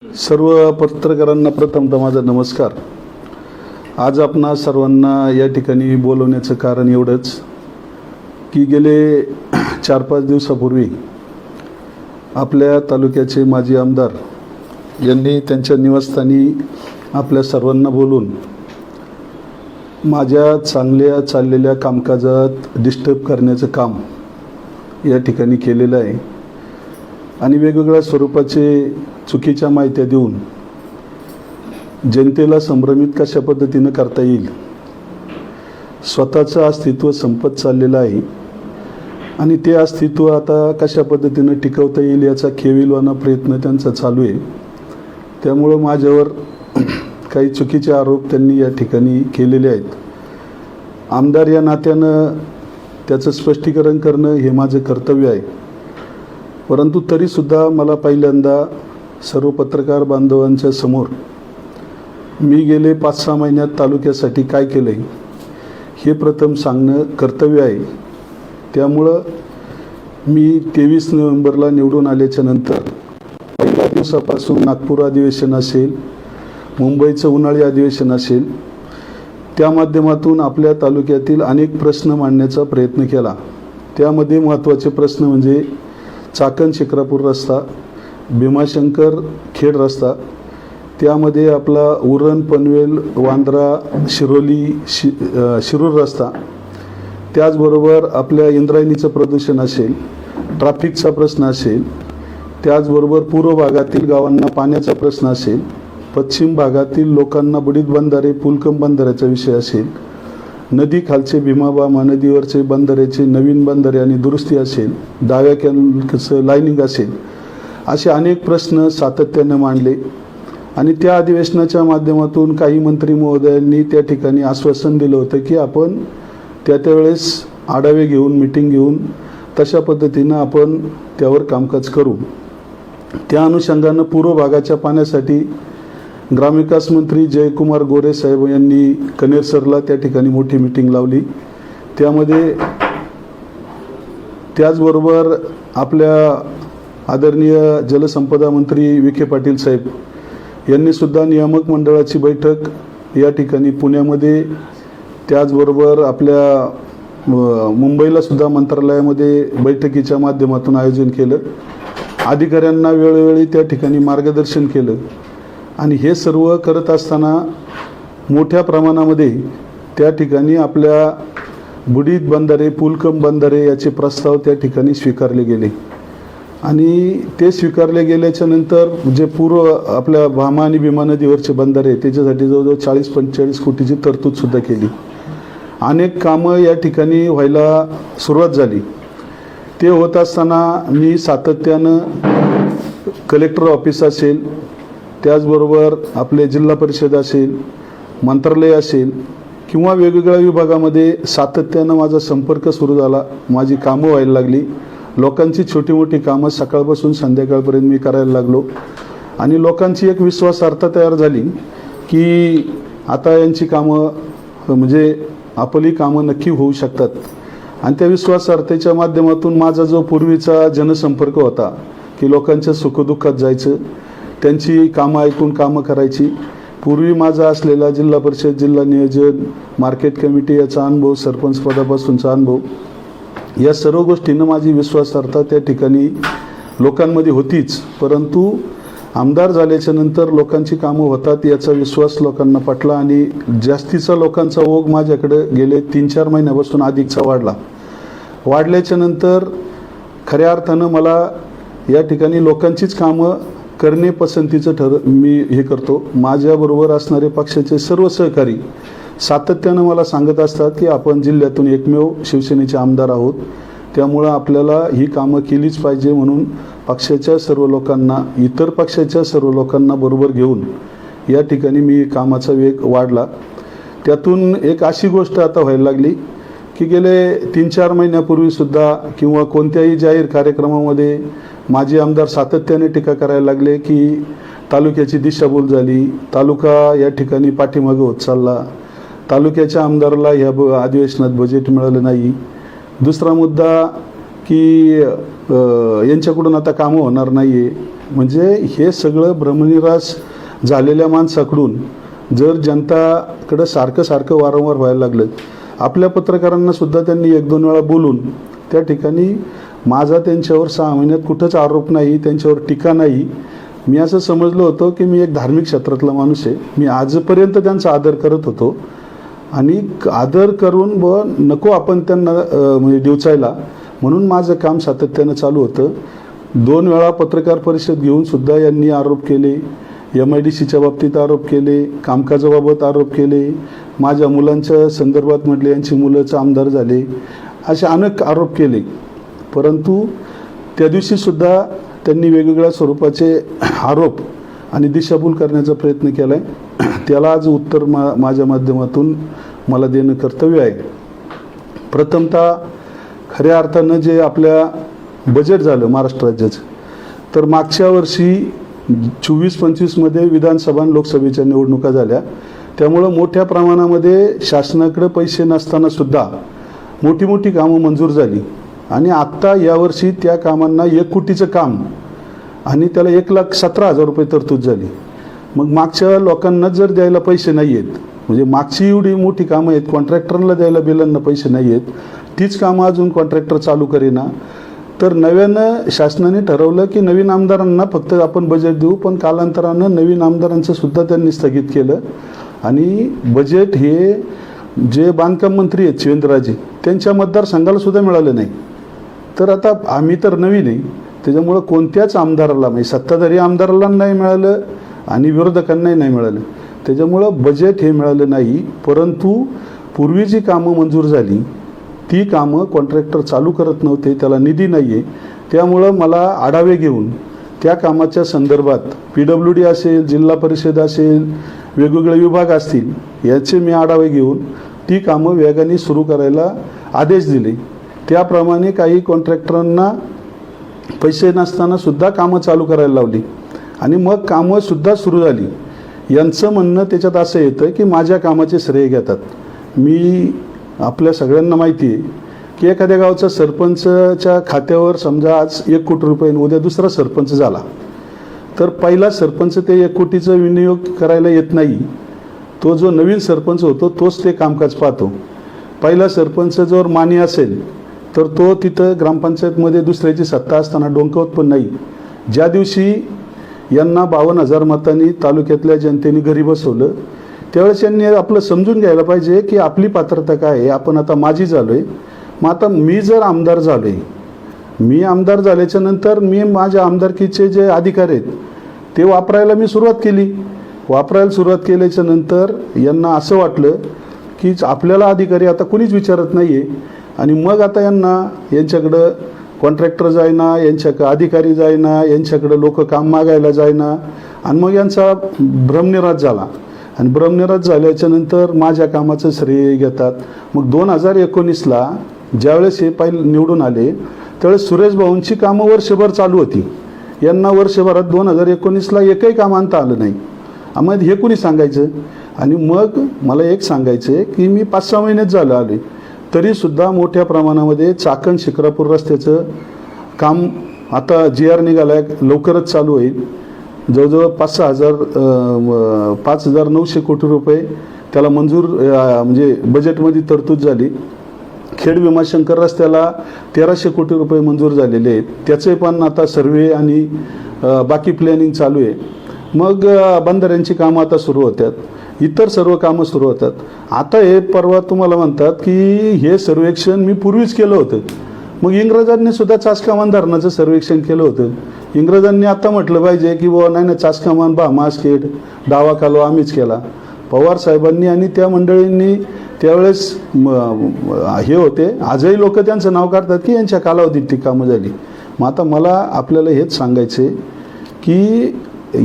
सर्व पत्रकारांना प्रथमतः माझा नमस्कार। आज आपणा सर्वांना या ठिकाणी बोलवण्याचं कारण एवढंच की गेले 4-5 दिवसापूर्वी आपल्या तालुक्याचे माजी आमदार यांनी त्यांच्या निवासस्थानी आपल्या सर्वांना बोलून माझ्या चांगल्या चाललेल्या कामकाजात डिस्टर्ब करण्याचं काम या ठिकाणी केलेलं आहे आणि वेगवेगळ्या स्वरूपाचे चुकीच्या माहित्या देऊन जनतेला संभ्रमित कशा पद्धतीने करता येईल, स्वतःचं अस्तित्व संपत चाललेलं आहे आणि ते अस्तित्व आता कशा पद्धतीने टिकवता येईल याचा केविलवाना प्रयत्न त्यांचा चालू आहे। त्यामुळे माझ्यावर काही चुकीचे आरोप त्यांनी या ठिकाणी केलेले आहेत। आमदार या नात्यानं त्याचं स्पष्टीकरण करणं हे माझं कर्तव्य आहे, परंतु तरीसुद्धा मला पहिल्यांदा सर्व पत्रकार बांधवांच्या समोर मी गेले 5-6 महिन्यात तालुक्यासाठी काय केलं आहे हे प्रथम सांगणं कर्तव्य आहे। त्यामुळं मी 23 नोव्हेंबरला निवडून आल्याच्या नंतर पहिल्या दिवसापासून नागपूर अधिवेशन असेल, मुंबईचं उन्हाळी अधिवेशन असेल, त्या माध्यमातून आपल्या तालुक्यातील अनेक प्रश्न मांडण्याचा प्रयत्न केला। त्यामध्ये महत्त्वाचे प्रश्न म्हणजे चाकण शिक्रापूर रस्ता, भीमाशंकर खेड रस्ता, त्यामध्ये आपला उरण पनवेल वांद्रा शिरोली शिरूर रस्ता, त्याचबरोबर आपल्या इंद्रायणीचं प्रदूषण असेल, ट्रॅफिकचा प्रश्न असेल, त्याचबरोबर पूर्व भागातील गावांना पाण्याचा प्रश्न असेल, पश्चिम भागातील लोकांना बुडीत बंधारे पुलकम बंधाऱ्याचा विषय असेल, नदी खालचे भीमाबा महानदीवरचे बंधाऱ्याचे नवीन बंधारे आणि दुरुस्ती असेल, डाव्या कॅनलचं लाईनिंग असेल, असे अनेक प्रश्न सातत्याने मांडले आणि त्या अधिवेशनाच्या माध्यमातून काही मंत्री महोदयांनी त्या ठिकाणी आश्वासन दिलं होतं की आपण त्यावेळेस आढावे घेऊन मीटिंग घेऊन तशा पद्धतीनं आपण त्यावर कामकाज करू। त्या अनुषंगानं पूर्व भागाच्या पाण्यासाठी ग्रामविकास मंत्री जयकुमार गोरे साहेब यांनी कनेर सरला त्या ठिकाणी मोठी मीटिंग लावली। त्यामध्ये त्याचबरोबर आपल्या आदरणीय जलसंपदा मंत्री विखे पाटील साहेब यांनी सुद्धा नियामक मंडळाची बैठक या ठिकाणी पुण्यामध्ये, त्याचबरोबर आपल्या मुंबईला सुद्धा मंत्रालयामध्ये बैठकीच्या माध्यमातून आयोजन केलं। अधिकाऱ्यांना वेळोवेळी त्या ठिकाणी मार्गदर्शन केलं आणि हे सर्व करत असताना मोठ्या प्रमाणामध्ये त्या ठिकाणी आपल्या बुडीत बंधारे पुलकम बंधारे याचे प्रस्ताव त्या ठिकाणी स्वीकारले गेले आणि ते स्वीकारले गेल्याच्या नंतर जे पूर्व आपल्या भामा आणि भीमा नदीवरचे बंधारे त्याच्यासाठी जवळजवळ 40-45 कोटीची तरतूदसुद्धा केली। अनेक कामं या ठिकाणी व्हायला सुरुवात झाली। ते होत असताना मी सातत्यानं कलेक्टर ऑफिस असेल, त्याचबरोबर आपले जिल्हा परिषद असेल, मंत्रालय असेल किंवा वेगवेगळ्या विभागामध्ये सातत्यानं माझा संपर्क सुरू झाला। माझी कामं व्हायला लागली, लोकांची छोटी मोठी कामं सकाळपासून संध्याकाळपर्यंत मी करायला लागलो आणि लोकांची एक विश्वासार्हता तयार झाली की आता यांची कामं म्हणजे आपली कामं नक्की होऊ शकतात आणि त्या विश्वासार्हतेच्या माध्यमातून माझा जो पूर्वीचा जनसंपर्क होता की लोकांच्या सुखदुःखात जायचं, त्यांची कामं ऐकून कामं करायची, पूर्वी माझा असलेला जिल्हा परिषद, जिल्हा नियोजन, मार्केट कमिटी याचा अनुभव, सरपंच पदापासूनचा अनुभव, या सर्व गोष्टींना माझी विश्वासार्हता त्या ठिकाणी लोकांमध्ये होतीच, परंतु आमदार झाल्याच्या नंतर लोकांची कामं होतात याचा विश्वास लोकांना पटला आणि जास्तीचा लोकांचा ओघ माझ्याकडे गेले 3-4 महिन्यापासून अधिकचा वाढल्याच्या नंतर खऱ्या अर्थानं मला या ठिकाणी लोकांचीच कामं करणे पसंतीचं मी हे करतो। माझ्याबरोबर असणारे पक्षाचे सर्व सहकारी सातत्यानं मला सांगत असतात की आपण जिल्ह्यातून एकमेव शिवसेनेचे आमदार आहोत, त्यामुळं आपल्याला ही कामं केलीच पाहिजे म्हणून पक्षाच्या सर्व लोकांना, इतर पक्षाच्या सर्व लोकांना बरोबर घेऊन या ठिकाणी मी कामाचा वेग वाढला। त्यातून एक अशी गोष्ट आता व्हायला लागली की गेले 3-4 महिन्यापूर्वीसुद्धा किंवा कोणत्याही जाहीर कार्यक्रमामध्ये माजी आमदार सातत्याने टीका करायला लागले की तालुक्याची दिशाभूल झाली, तालुका या ठिकाणी पाठीमागे होत चालला, तालुक्याच्या आमदाराला या अधिवेशनात बजेट मिळालं नाही। दुसरा मुद्दा की यांच्याकडून आता कामं होणार नाही आहे, म्हणजे हे सगळं भ्रमनिरास झालेल्या माणसाकडून जर जनताकडं सारखं वारंवार व्हायला लागलं, आपल्या पत्रकारांना सुद्धा त्यांनी 1-2 वेळा बोलून त्या ठिकाणी माझा त्यांच्यावर 6 महिन्यात कुठंच आरोप नाही, त्यांच्यावर टीका नाही. मी असं समजलं होतं की मी एक धार्मिक क्षेत्रातला माणूस आहे. मी आजपर्यंत त्यांचा आदर करत होतो आणि आदर करून नको आपण त्यांना म्हणजे डिवचायला, म्हणून माझं काम सातत्यानं चालू होतं. 2 वेळा पत्रकार परिषद घेऊन सुद्धा यांनी आरोप केले, MIDCच्या बाबतीत आरोप केले, कामकाजाबाबत आरोप केले, माझ्या मुलांच्या संदर्भात म्हटले यांची मुलंच आमदार झाले, असे अनेक आरोप केले. परंतु त्या दिवशीसुद्धा त्यांनी वेगवेगळ्या स्वरूपाचे आरोप आणि दिशाभूल करण्याचा प्रयत्न केला आहे. त्याला आज उत्तर माझ्या माध्यमातून मला देणं कर्तव्य आहे. प्रथमतः खऱ्या अर्थानं जे आपल्या बजेट झालं महाराष्ट्र राज्याचं, तर मागच्या वर्षी 24-25मध्ये विधानसभा आणि लोकसभेच्या निवडणुका झाल्या. त्यामुळं मोठ्या प्रमाणामध्ये शासनाकडे पैसे नसताना सुद्धा मोठी कामं मंजूर झाली आणि आत्ता यावर्षी त्या कामांना 1 कोटीचं काम आणि त्याला 1,17,000 रुपये तरतूद झाली. मग मागच्या लोकांना जर द्यायला पैसे नाही आहेत, म्हणजे मागची एवढी मोठी कामं आहेत, कॉन्ट्रॅक्टरला द्यायला बिलांना पैसे नाही आहेत, तीच कामं अजून कॉन्ट्रॅक्टर चालू करेना, तर नव्यानं शासनाने ठरवलं की नवीन आमदारांना फक्त आपण बजेट देऊ. पण कालांतरानं नवीन आमदारांचं सुद्धा त्यांनी स्थगित केलं आणि बजेट हे जे बांधकाम मंत्री आहेत शिवेंद्रराजे, त्यांच्या मतदारसंघाला सुद्धा मिळालं नाही. तर आता आम्ही तर नवीन आहे, त्याच्यामुळं कोणत्याच आमदाराला, म्हणजे सत्ताधारी आमदाराला नाही मिळालं आणि विरोधकांनाही नाही मिळालं. त्याच्यामुळं बजेट हे मिळालं नाही. परंतु पूर्वी जी कामं मंजूर झाली ती कामं कॉन्ट्रॅक्टर चालू करत नव्हते, त्याला निधी नाही आहे. त्यामुळं मला आढावे घेऊन त्या कामाच्या संदर्भात PWD असेल, जिल्हा परिषद असेल, वेगवेगळे विभाग असतील, याचे मी आढावे घेऊन ती कामं वेगाने सुरू करायला आदेश दिले. त्याप्रमाणे काही कॉन्ट्रॅक्टरांना पैसे नसताना सुद्धा कामं चालू करायला लावली आणि मग कामं सुद्धा सुरू झाली. यांचं म्हणणं त्याच्यात असं येतं की माझ्या कामाचे श्रेय घेतात. मी आपल्या सगळ्यांना माहिती आहे की एखाद्या गावचा सरपंचच्या खात्यावर समजा आज 1 कोटी रुपये, उद्या दुसरा सरपंच झाला तर पहिला सरपंच ते 1 कोटीचा विनियोग करायला येत नाही. तो जो नवीन सरपंच होतो तोच ते कामकाज पाहतो. पहिला सरपंच जर मानी असेल तर तो तिथं ग्रामपंचायतमध्ये दुसऱ्याची सत्ता असताना डोंकवत पण नाही. ज्या दिवशी यांना 52,000 मतांनी तालुक्यातल्या जनतेने घरी बसवलं त्यावेळेस यांनी आपलं समजून घ्यायला पाहिजे की आपली पात्रता काय आहे. आपण आता माजी झालो आहे, मग आता मी जर आमदार झालो आहे, मी आमदार झाल्याच्या नंतर मी माझ्या आमदारकीचे जे अधिकार आहेत ते वापरायला मी सुरुवात केली. वापरायला सुरुवात केल्याच्या नंतर यांना असं वाटलं की आपल्याला अधिकारी आता कुणीच विचारत नाही आहे आणि मग आता यांच्याकडं कॉन्ट्रॅक्टर जायना, यांच्याकडं अधिकारी जायना, यांच्याकडं लोक काम मागायला जायना आणि मग यांचा भ्रमनिरास झाला. आणि भ्रमनिरास झाल्याच्या नंतर माझ्या कामाचं श्रेय घेतात. मग 2019ला ज्यावेळेस हे पहिले निवडून आले त्यावेळेस सुरेश भाऊंची कामं वर्षभर चालू होती. यांना वर्षभरात 2019ला एकही काम आणता आलं नाही. आम्हाला हे कोणी सांगायचं? आणि मग मला एक सांगायचं आहे की मी 5-6 महिन्यात झालं आले तरीसुद्धा मोठ्या प्रमाणामध्ये चाकण शिक्रापूर रस्त्याचं काम आता GR निघाला आहे, लवकरच चालू होईल. जवळजवळ 5,900 कोटी रुपये त्याला मंजूर म्हणजे बजेटमध्ये तरतूद झाली. खेड भीमाशंकर रस्त्याला 1,300 कोटी रुपये मंजूर झालेले आहेत. त्याचे पण आता सर्वे आणि बाकी प्लॅनिंग चालू आहे. मग बंधाऱ्यांची कामं आता सुरू होतात, इतर सर्व कामं सुरू होतात. आता हे परवा तुम्हाला म्हणतात की हे सर्वेक्षण मी पूर्वीच केलं होतं. मग इंग्रजांनी सुद्धा चासकामान धरणाचं सर्वेक्षण केलं होतं. इंग्रजांनी आता म्हटलं पाहिजे की बुवा नाही चासकामान मासखेड डावा कालवा आम्हीच केला. पवार साहेबांनी आणि त्या मंडळींनी त्यावेळेस हे होते, आजही लोक त्यांचं नाव काढतात की यांच्या कालावधीत ती कामं झाली. मग आता मला आपल्याला हेच सांगायचं आहे की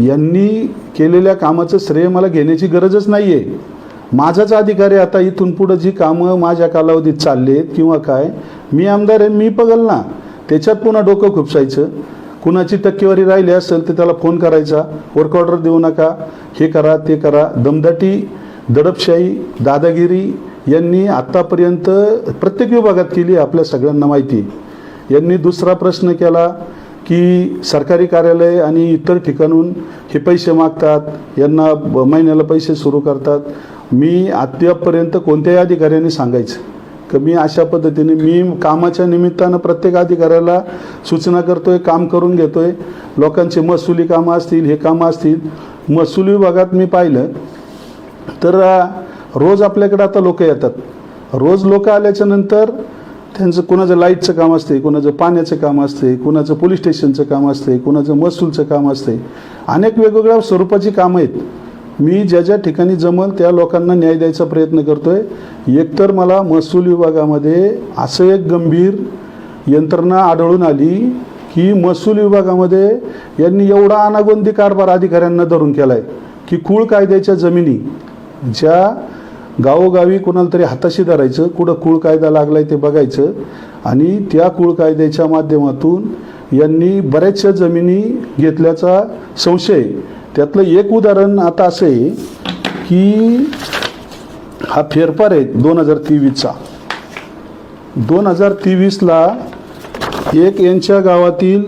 यांनी केलेल्या कामाचं श्रेय मला घेण्याची गरजच नाही आहे. माझाच अधिकार आहे आता इथून पुढं जी कामं माझ्या कालावधीत चाललेत किंवा काय, मी आमदार आहे, मी बघल ना. त्याच्यात पुन्हा डोकं खुपसायचं. कुणाची टक्केवारी राहिली असेल तर त्याला फोन करायचा, वर्क ऑर्डर देऊ नका, हे करा ते करा. दमदाटी, दडपशाही, दादागिरी यांनी आत्तापर्यंत प्रत्येक विभागात केली, आपल्या सगळ्यांना माहिती. यांनी दुसरा प्रश्न केला की सरकारी कार्यालय आणि इतर ठिकाणून हे पैसे मागतात, यांना महिन्याला पैसे सुरू करतात। मी अद्यापपर्यंत कोणत्याही अधिकाऱ्याने सांगायचं की मी अशा पद्धतीने मी कामाच्या निमित्तानं प्रत्येक अधिकाऱ्याला सूचना करतोय, काम करून घेतोय। लोकांचे महसुली कामं असतील, हे कामं असतील, महसूल विभागात मी पाहिलं तर रोज आपल्याकडे आता लोक येतात। रोज लोक आल्याच्या नंतर त्यांचं कुणाचं लाईटचं काम असते, कुणाचं पाण्याचं काम असते, कुणाचं पोलीस स्टेशनचं काम असते, कुणाचं महसूलचं काम असते, अनेक वेगवेगळ्या स्वरूपाची कामं आहेत। मी ज्या ज्या ठिकाणी जमल त्या लोकांना न्याय द्यायचा प्रयत्न करतोय। एकतर मला महसूल विभागामध्ये असं एक गंभीर यंत्रणा आढळून आली की महसूल विभागामध्ये यांनी एवढा अनागोंदी कारभार अधिकाऱ्यांना धरून केलाय की कुळ कायद्याच्या जमिनी ज्या गावोगावी कोणाला तरी हाताशी धरायचं, कुठं कुळ कायदा लागलाय ते बघायचं आणि त्या कुळ कायद्याच्या माध्यमातून यांनी बऱ्याचशा जमिनी घेतल्याचा संशय। त्यातलं एक उदाहरण आता असं आहे की हा फेरफार आहे 2023चा। 2023ला एक यांच्या गावातील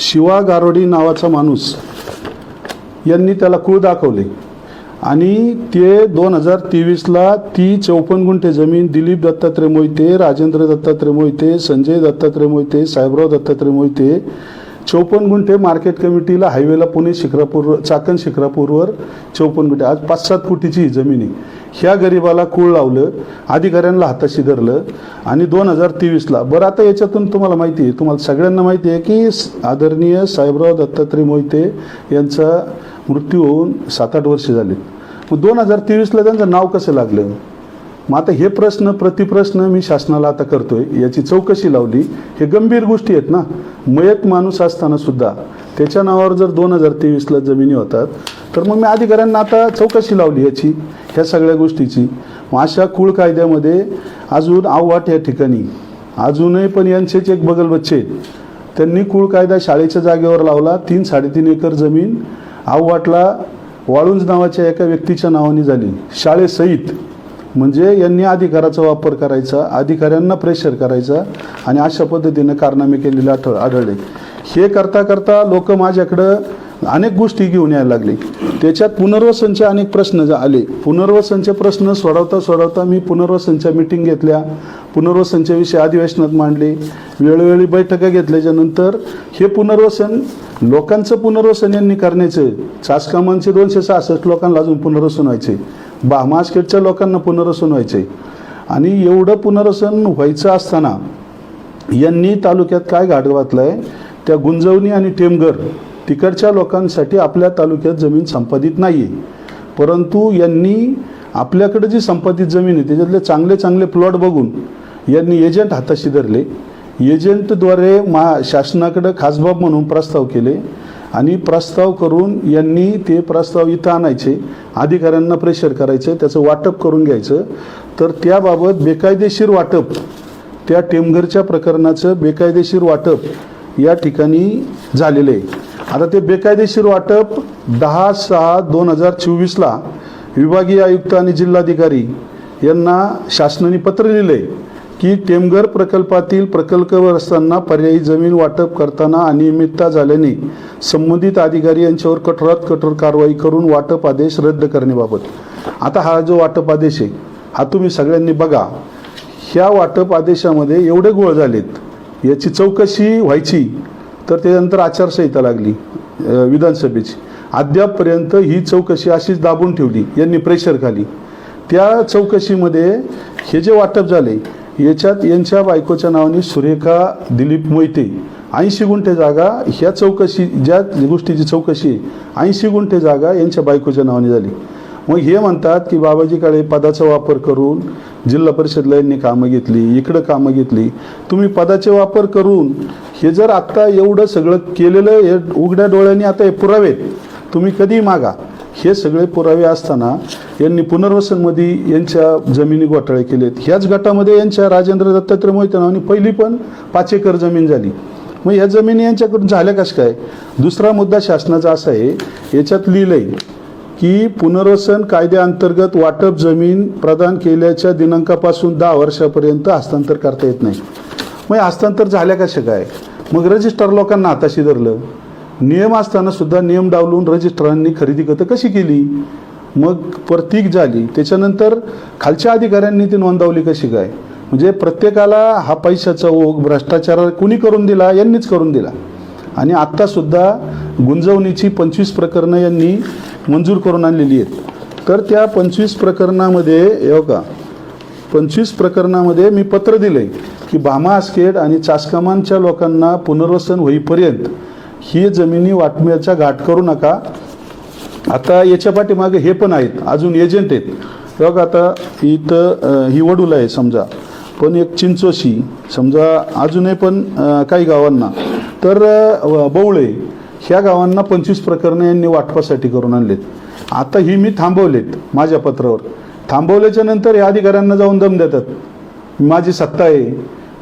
शिवा गारोडी नावाचा माणूस यांनी त्याला कुळ दाखवले आणि ते 2023ला ती 54 गुंठे जमीन दिलीप दत्तात्रय मोहिते, राजेंद्र दत्तात्रय मोहिते, संजय दत्तात्रय मोहिते, साहेबराव दत्तात्रय मोहिते 54 गुंठे मार्केट कमिटीला हायवेला पुणे शिक्रापूर चाकण शिक्रापूरवर 54 गुंठे, आज 5-7 कोटीची जमीन आहे। ह्या गरिबाला कुळ लावलं, अधिकाऱ्यांना हाताशी धरलं आणि 2023ला बरं आता याच्यातून तुम्हाला माहिती आहे, तुम्हाला सगळ्यांना माहिती आहे की आदरणीय साहेबराव दत्तात्रय मोहिते यांचा मृत्यू होऊन 7-8 वर्ष झाले। मग 2023ला त्यांचं नाव कसं लागलं? मग आता हे प्रश्न प्रतिप्रश्न मी शासनाला आता करतोय, याची चौकशी लावली। हे गंभीर गोष्टी आहेत ना, मयत माणूस असताना सुद्धा त्याच्या नावावर जर 2023ला जमिनी होतात तर मग मी अधिकाऱ्यांना आता चौकशी लावली याची, ह्या सगळ्या गोष्टीची। मग अशा कुळ कायद्यामध्ये अजून आव्हाट या ठिकाणी अजूनही पण यांचेच एक बगल बच्चे आहेत, त्यांनी कुळ कायदा शाळेच्या जागेवर लावला। 3-3.5 एकर जमीन आव्हाटला वाळुंज नावाच्या एका व्यक्तीच्या नावाने झाली शाळेसहित। म्हणजे यांनी अधिकाराचा वापर करायचा, अधिकाऱ्यांना प्रेशर करायचा आणि अशा पद्धतीने कारनामे केलेले आढळले। हे करता करता लोक माझ्याकडं अनेक गोष्टी घेऊन यायला लागले। त्याच्यात पुनर्वसनचे अनेक प्रश्न आले। पुनर्वसनचे प्रश्न सोडवता मी पुनर्वसनच्या मीटिंग घेतल्या, पुनर्वसनच्या विषय अधिवेशनात मांडले, वेळोवेळी बैठका घेतल्याच्या नंतर हे पुनर्वसन लोकांचं पुनर्वसन यांनी करण्याचं, चासकामांचे 266 लोकांना अजून पुनर्वसन व्हायचे, मास्केटच्या लोकांना पुनर्वसन व्हायचे आणि एवढं पुनर्वसन व्हायचं असताना यांनी तालुक्यात काय घाट घातलाय, त्या गुंजवणी आणि टेमघर तिकडच्या लोकांसाठी आपल्या तालुक्यात जमीन संपादित नाही आहे, परंतु यांनी आपल्याकडे जी संपादित जमीन आहे त्याच्यातले चांगले चांगले प्लॉट बघून यांनी एजंट हाताशी धरले। एजंटद्वारे शासनाकडे खासबाब म्हणून प्रस्ताव केले आणि प्रस्ताव करून यांनी ते प्रस्ताव इथं आणायचे, अधिकाऱ्यांना प्रेशर करायचं, त्याचं वाटप करून घ्यायचं। तर त्याबाबत बेकायदेशीर वाटप, त्या टेमघरच्या प्रकरणाचं बेकायदेशीर वाटप या ठिकाणी झालेलं आहे। आता ते बेकायदेशीर वाटप 10/6/2024ला विभागीय आयुक्त आणि जिल्हाधिकारी यांना शासनाने पत्र लिहिले की टेमघर प्रकल्पातील प्रकल्पग्रस्तांना पर्यायी जमीन वाटप करताना अनियमितता झाल्याने संबंधित अधिकारी यांच्यावर कठोरात कठोर कारवाई करून वाटप आदेश रद्द करण्याबाबत। आता हा जो वाटप आदेश आहे हा तुम्ही सगळ्यांनी बघा। ह्या वाटप आदेशामध्ये एवढे घोळ झालेत, याची चौकशी व्हायची तर त्यानंतर आचारसंहिता लागली विधानसभेची, अद्यापपर्यंत ही चौकशी अशीच दाबून ठेवली यांनी प्रेशर खाली। त्या चौकशीमध्ये हे जे वाटप झाले याच्यात यांच्या बायकोच्या नावाने सुरेखा दिलीप मोहिते 80 गुंठे जागा, ह्या चौकशी ज्या गोष्टीची चौकशी आहे 80 गुंठे जागा यांच्या बायकोच्या नावाने झाली। मग हे म्हणतात की बाबाजी काळे पदाचा वापर करून जिल्हा परिषदला यांनी कामं घेतली, इकडं कामं घेतली। तुम्ही पदाचे वापर करून हे जर आत्ता एवढं सगळं केलेलं हे उघड्या डोळ्यांनी आता हे पुरावे तुम्ही कधी मागा, हे सगळे पुरावे असताना यांनी पुनर्वसनमध्ये यांच्या जमिनी घोटाळे केलेत। ह्याच गटामध्ये यांच्या राजेंद्र दत्तात्रय मोहिते नावाने पहिली पण 5 एकर जमीन झाली। मग ह्या जमिनी यांच्याकडून झाल्या कसं काय? दुसरा मुद्दा शासनाचा असा आहे, याच्यात लिहिलंय की पुनर्वसन कायद्याअंतर्गत वाटप जमीन प्रदान केल्याच्या दिनांकापासून 10 वर्षापर्यंत हस्तांतर करता येत नाही। मग हस्तांतर झाल्या कशा काय? मग रजिस्ट्रार लोकांना हाताशी धरलं. नियम असताना सुद्धा नियम डावलून रजिस्ट्रारांनी खरेदी खतं कशी केली? मग प्रतीक झाली. त्याच्यानंतर खालच्या अधिकाऱ्यांनी ती नोंदवली कशी काय? म्हणजे प्रत्येकाला हा पैशाचा ओघ भ्रष्टाचार कुणी करून दिला? यांनीच करून दिला. आणि आत्तासुद्धा गुंजवणीची 25 प्रकरणं यांनी मंजूर करून आणलेली आहेत. तर त्या 25 प्रकरणामध्ये 25 प्रकरणामध्ये मी पत्र दिलं आहे की भामा आसखेड आणि चासकामांच्या लोकांना पुनर्वसन होईपर्यंत ही जमिनी वाटण्याचा घाट करू नका. आता याच्या पाठीमागे हे पण आहेत, अजून एजंट आहेत. बघा, आता इथं ही वडूला आहे समजा, पण एक चिंचोशी समजा, अजूनही पण काही गावांना, तर बवळे ह्या गावांना 25 प्रकरणं यांनी वाटपासाठी करून आणलेत. आता ही मी थांबवलेत माझ्या पत्रावर. थांबवल्याच्या नंतर या अधिकाऱ्यांना जाऊन दम देतात, माझी सत्ता आहे,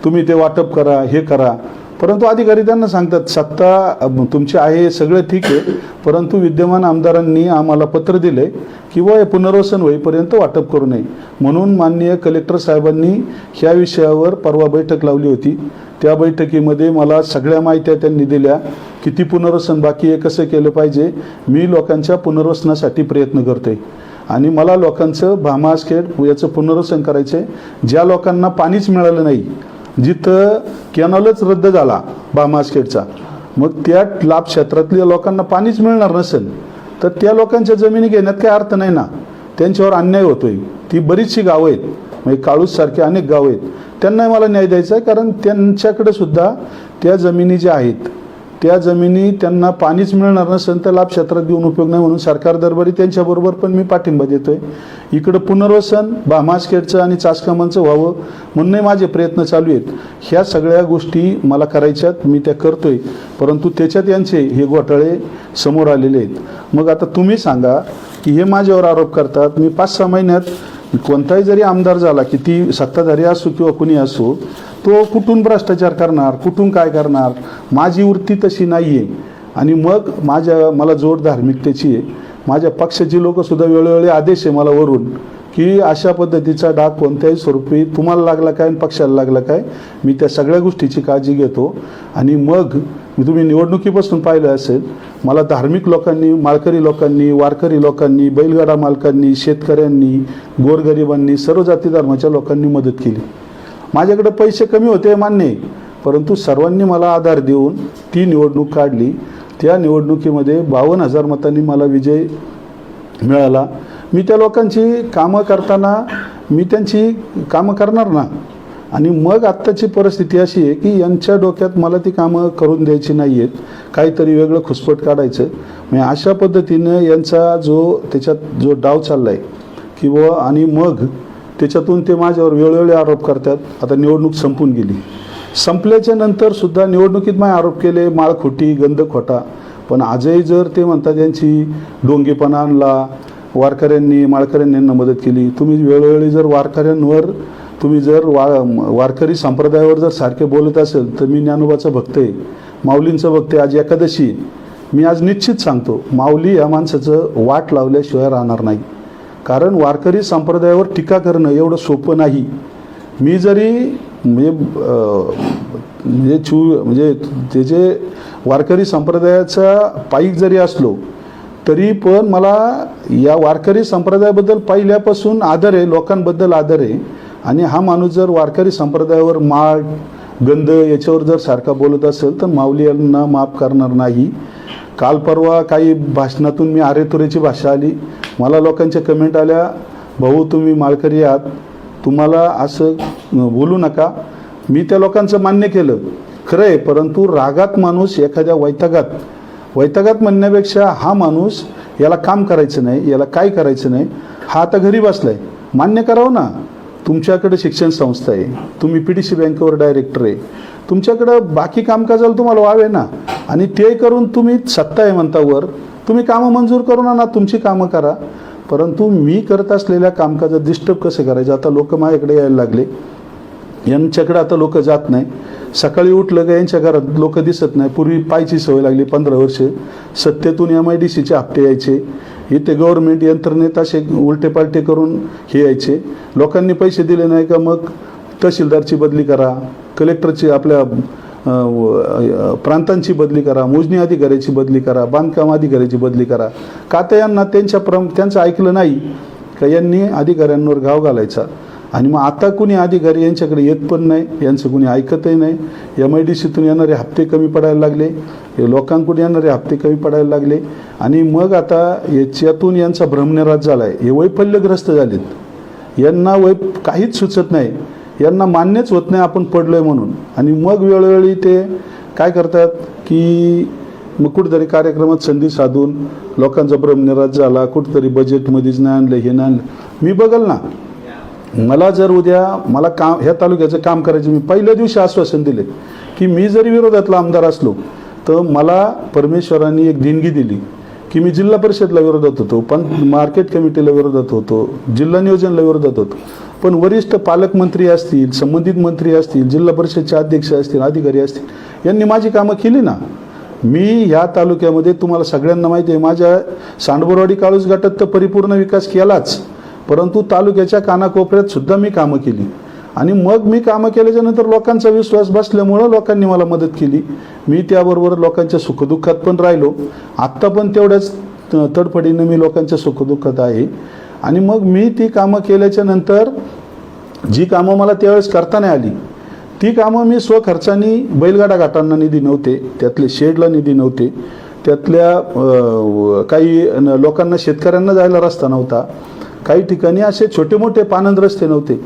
तुम्ही ते वाटप करा, हे करा. परंतु अधिकारी त्यांना सांगतात सत्ता तुमची आहे, सगळं ठीक आहे, परंतु विद्यमान आमदारांनी आम्हाला पत्र दिले की हे पुनर्वसन होईपर्यंत वाटप करू नये. म्हणून माननीय कलेक्टर साहेबांनी ह्या विषयावर परवा बैठक लावली होती. त्या बैठकीमध्ये मला सगळ्या माहित्या त्यांनी दिल्या, किती पुनर्वसन बाकी आहे, कसं केलं पाहिजे. मी लोकांच्या पुनर्वसनासाठी प्रयत्न करतोय आणि मला लोकांचं भामा आसखेड याचं पुनर्वसन करायचं आहे. ज्या लोकांना पाणीच मिळालं नाही, जिथं कॅनॉलच रद्द झाला भामा आसखेडचा, मग त्या लाभ क्षेत्रातल्या लोकांना पाणीच मिळणार नसेल तर त्या लोकांच्या जमिनी घेण्यात काही अर्थ नाही ना. त्यांच्यावर अन्याय होतोय. ती बरीचशी गावं आहेत, म्हणजे काळूससारखे अनेक गावं आहेत, त्यांनाही मला न्याय द्यायचा आहे. कारण त्यांच्याकडे सुद्धा त्या जमिनी ज्या आहेत, त्या जमिनी त्यांना पाणीच मिळणार नसेल तर लाभ क्षेत्रात घेऊन उपयोग नाही. म्हणून सरकार दरबारी त्यांच्याबरोबर पण मी पाठिंबा देतोय. इकडं पुनर्वसन भामा आसखेडचं आणि चासकामांचं व्हावं म्हणूनही माझे प्रयत्न चालू आहेत. ह्या सगळ्या गोष्टी मला करायच्यात, मी त्या करतोय, परंतु त्याच्यात यांचे हे घोटाळे समोर आलेले आहेत. मग आता तुम्ही सांगा की हे माझ्यावर आरोप करतात. मी 5-6 महिन्यात कोणताही जरी आमदार झाला, किती सत्ताधारी असो किंवा कुणी असो, तो कुठून भ्रष्टाचार करणार, कुठून काय करणार. माझी वृत्ती तशी नाही आहे. आणि मग मला जोड धार्मिकतेची आहे. माझ्या पक्षाची लोकंसुद्धा वेळोवेळी आदेश आहे मला वरून की अशा पद्धतीचा डाग कोणत्याही स्वरूपी तुम्हाला लागला काय आणि पक्षाला लागला काय, मी त्या सगळ्या गोष्टीची काळजी घेतो. आणि मग तुम्ही निवडणुकीपासून पाहिलं असेल, मला धार्मिक लोकांनी, माळकरी लोकांनी, वारकरी लोकांनी, बैलगाडा मालकांनी, शेतकऱ्यांनी, गोरगरिबांनी, सर्व जाती धर्माच्या लोकांनी मदत केली. माझ्याकडे पैसे कमी होते मान्य आहे, परंतु सर्वांनी मला आधार देऊन ती निवडणूक काढली. त्या निवडणुकीमध्ये 52,000 मतांनी मला विजय मिळाला. मी त्या लोकांची कामं करताना मी त्यांची कामं करणार ना. आणि मग आत्ताची परिस्थिती अशी आहे की यांच्या डोक्यात मला ती कामं करून द्यायची नाही आहेत, काहीतरी वेगळं खुसपट काढायचं. म्हणजे अशा पद्धतीनं यांचा त्याच्यात जो डाव चालला आहे किंवा, आणि मग त्याच्यातून ते माझ्यावर वेळोवेळी आरोप करतात. आता निवडणूक संपून गेली, संपल्याच्या नंतर सुद्धा निवडणुकीत माझे आरोप केले, माळखोटी, गंधखोटा. पण आजही जर ते म्हणतात यांची डोंगेपणा आणला, वारकऱ्यांनी, माळकऱ्यांनी यांना मदत केली. तुम्ही वेळोवेळी जर वारकऱ्यांवर, तुम्ही जर वारकरी संप्रदायावर जर सारखे बोलत असेल तर मी ज्ञानोबाचा भक्त आहे, माऊलींचं भक्त आहे. आज एकादशी, मी आज निश्चित सांगतो, माऊली या माणसाचं वाट लावल्याशिवाय राहणार नाही. कारण वारकरी संप्रदायावर टीका करणं एवढं सोपं नाही. मी जरी म्हणजे ते जे वारकरी संप्रदायाचा पाईक जरी असलो तरी पण मला या वारकरी संप्रदायाबद्दल पहिल्यापासून आदर आहे, लोकांबद्दल आदर आहे. आणि हा माणूस जर वारकरी संप्रदायावर माळ, गंध याच्यावर जर सारखा बोलत असेल तर माऊली यांना माफ करणार नाही. काल परवा काही भाषणातून मी आरेतुरेची भाषा आली, मला लोकांच्या कमेंट आल्या, भाऊ तुम्ही माळकरी आहात, तुम्हाला असं बोलू नका. मी त्या लोकांचं मान्य केलं, खरं आहे, परंतु रागात माणूस एखाद्या वैतागात म्हणण्यापेक्षा हा माणूस, याला काम करायचं नाही, याला काय करायचं नाही, हा आता घरी बसलाय, मान्य करावं ना. तुमच्याकडे शिक्षण संस्था आहे, तुम्ही PDC बँकेवर डायरेक्टर आहे, तुमच्याकडं बाकी कामकाजाला तुम्हाला वाव आहे ना. आणि ते करून तुम्ही सत्ता आहे म्हणतावर तुम्ही कामं मंजूर करून आणा, तुमची कामं करा. परंतु मी करत असलेल्या कामकाजात डिस्टर्ब कसं करायचं. आता लोक माझ्याकडे यायला लागले, यांच्याकडे आता लोक जात नाही. सकाळी उठलं का यांच्या घरात लोक दिसत नाही. पूर्वी पायची सवय लागली 15 वर्ष, सत्तेतून MIDCचे हप्ते यायचे, इथे गव्हर्नमेंट यंत्रणेत असे उलटे पालटे करून हे यायचे. लोकांनी पैसे दिले नाही का मग तहसीलदारची बदली करा, कलेक्टरची, आपल्या प्रांतांची बदली करा, मोजणी अधिकाऱ्याची बदली करा, बांधकाम अधिकाऱ्याची बदली करा. का तर यांना त्यांचं ऐकलं नाही का यांनी अधिकाऱ्यांवर घाव घालायचा. आणि मग आता कुणी अधिकारी यांच्याकडे येत पण नाही, यांचं कुणी ऐकतही नाही. MIDCतून येणारे हप्ते कमी पडायला लागले, लोकांकडून येणारे हप्ते कमी पडायला लागले. आणि मग आता याच्यातून यांचा भ्रमनिरास झाला आहे. हे वैफल्यग्रस्त झालेत. यांना काहीच सुचत नाही, यांना मान्यच होत नाही आपण पडलो आहे म्हणून. आणि मग वेळोवेळी ते काय करतात की मग कुठेतरी कार्यक्रमात संधी साधून लोकांचा भ्रमनिरास झाला, कुठेतरी बजेटमध्येच नाही आणलं, हे नाही आणलं. मी बघल ना, मला जर उद्या मला ह्या तालुक्याचं काम करायचं, मी पहिल्या दिवशी आश्वासन दिले की मी जरी विरोधातला आमदार असलो तर मला परमेश्वरांनी एक देणगी दिली की मी जिल्हा परिषदला विरोधात होतो, पण मार्केट कमिटीला विरोधात होतो, जिल्हा नियोजनला विरोधात होतो, पण वरिष्ठ पालकमंत्री असतील, संबंधित मंत्री असतील, जिल्हा परिषदचे अध्यक्ष असतील, अधिकारी असतील, यांनी माझी कामं केली ना. मी ह्या तालुक्यामध्ये तुम्हाला सगळ्यांना माहिती आहे, माझ्या सांडबोरवाडी काळूस गटात तर परिपूर्ण विकास केलाच, परंतु तालुक्याच्या कानाकोपऱ्यात सुद्धा मी कामं केली. आणि मग मी कामं केल्याच्यानंतर लोकांचा विश्वास बसल्यामुळं लोकांनी मला मदत केली. मी त्याबरोबर लोकांच्या सुखदुःखात पण राहिलो. आत्ता पण तेवढ्याच तडफडीनं मी लोकांच्या सुखदुःखात आहे. आणि मग मी ती कामं केल्याच्या नंतर जी कामं मला त्यावेळेस करता नाही आली ती कामं मी स्वखर्चाने, बैलगाडा घाटांना निधी नव्हते, त्यातले शेडला निधी नव्हते, त्यातल्या काही लोकांना, शेतकऱ्यांना जायला रस्ता नव्हता, काही ठिकाणी असे छोटे मोठे पानंद रस्ते नव्हते.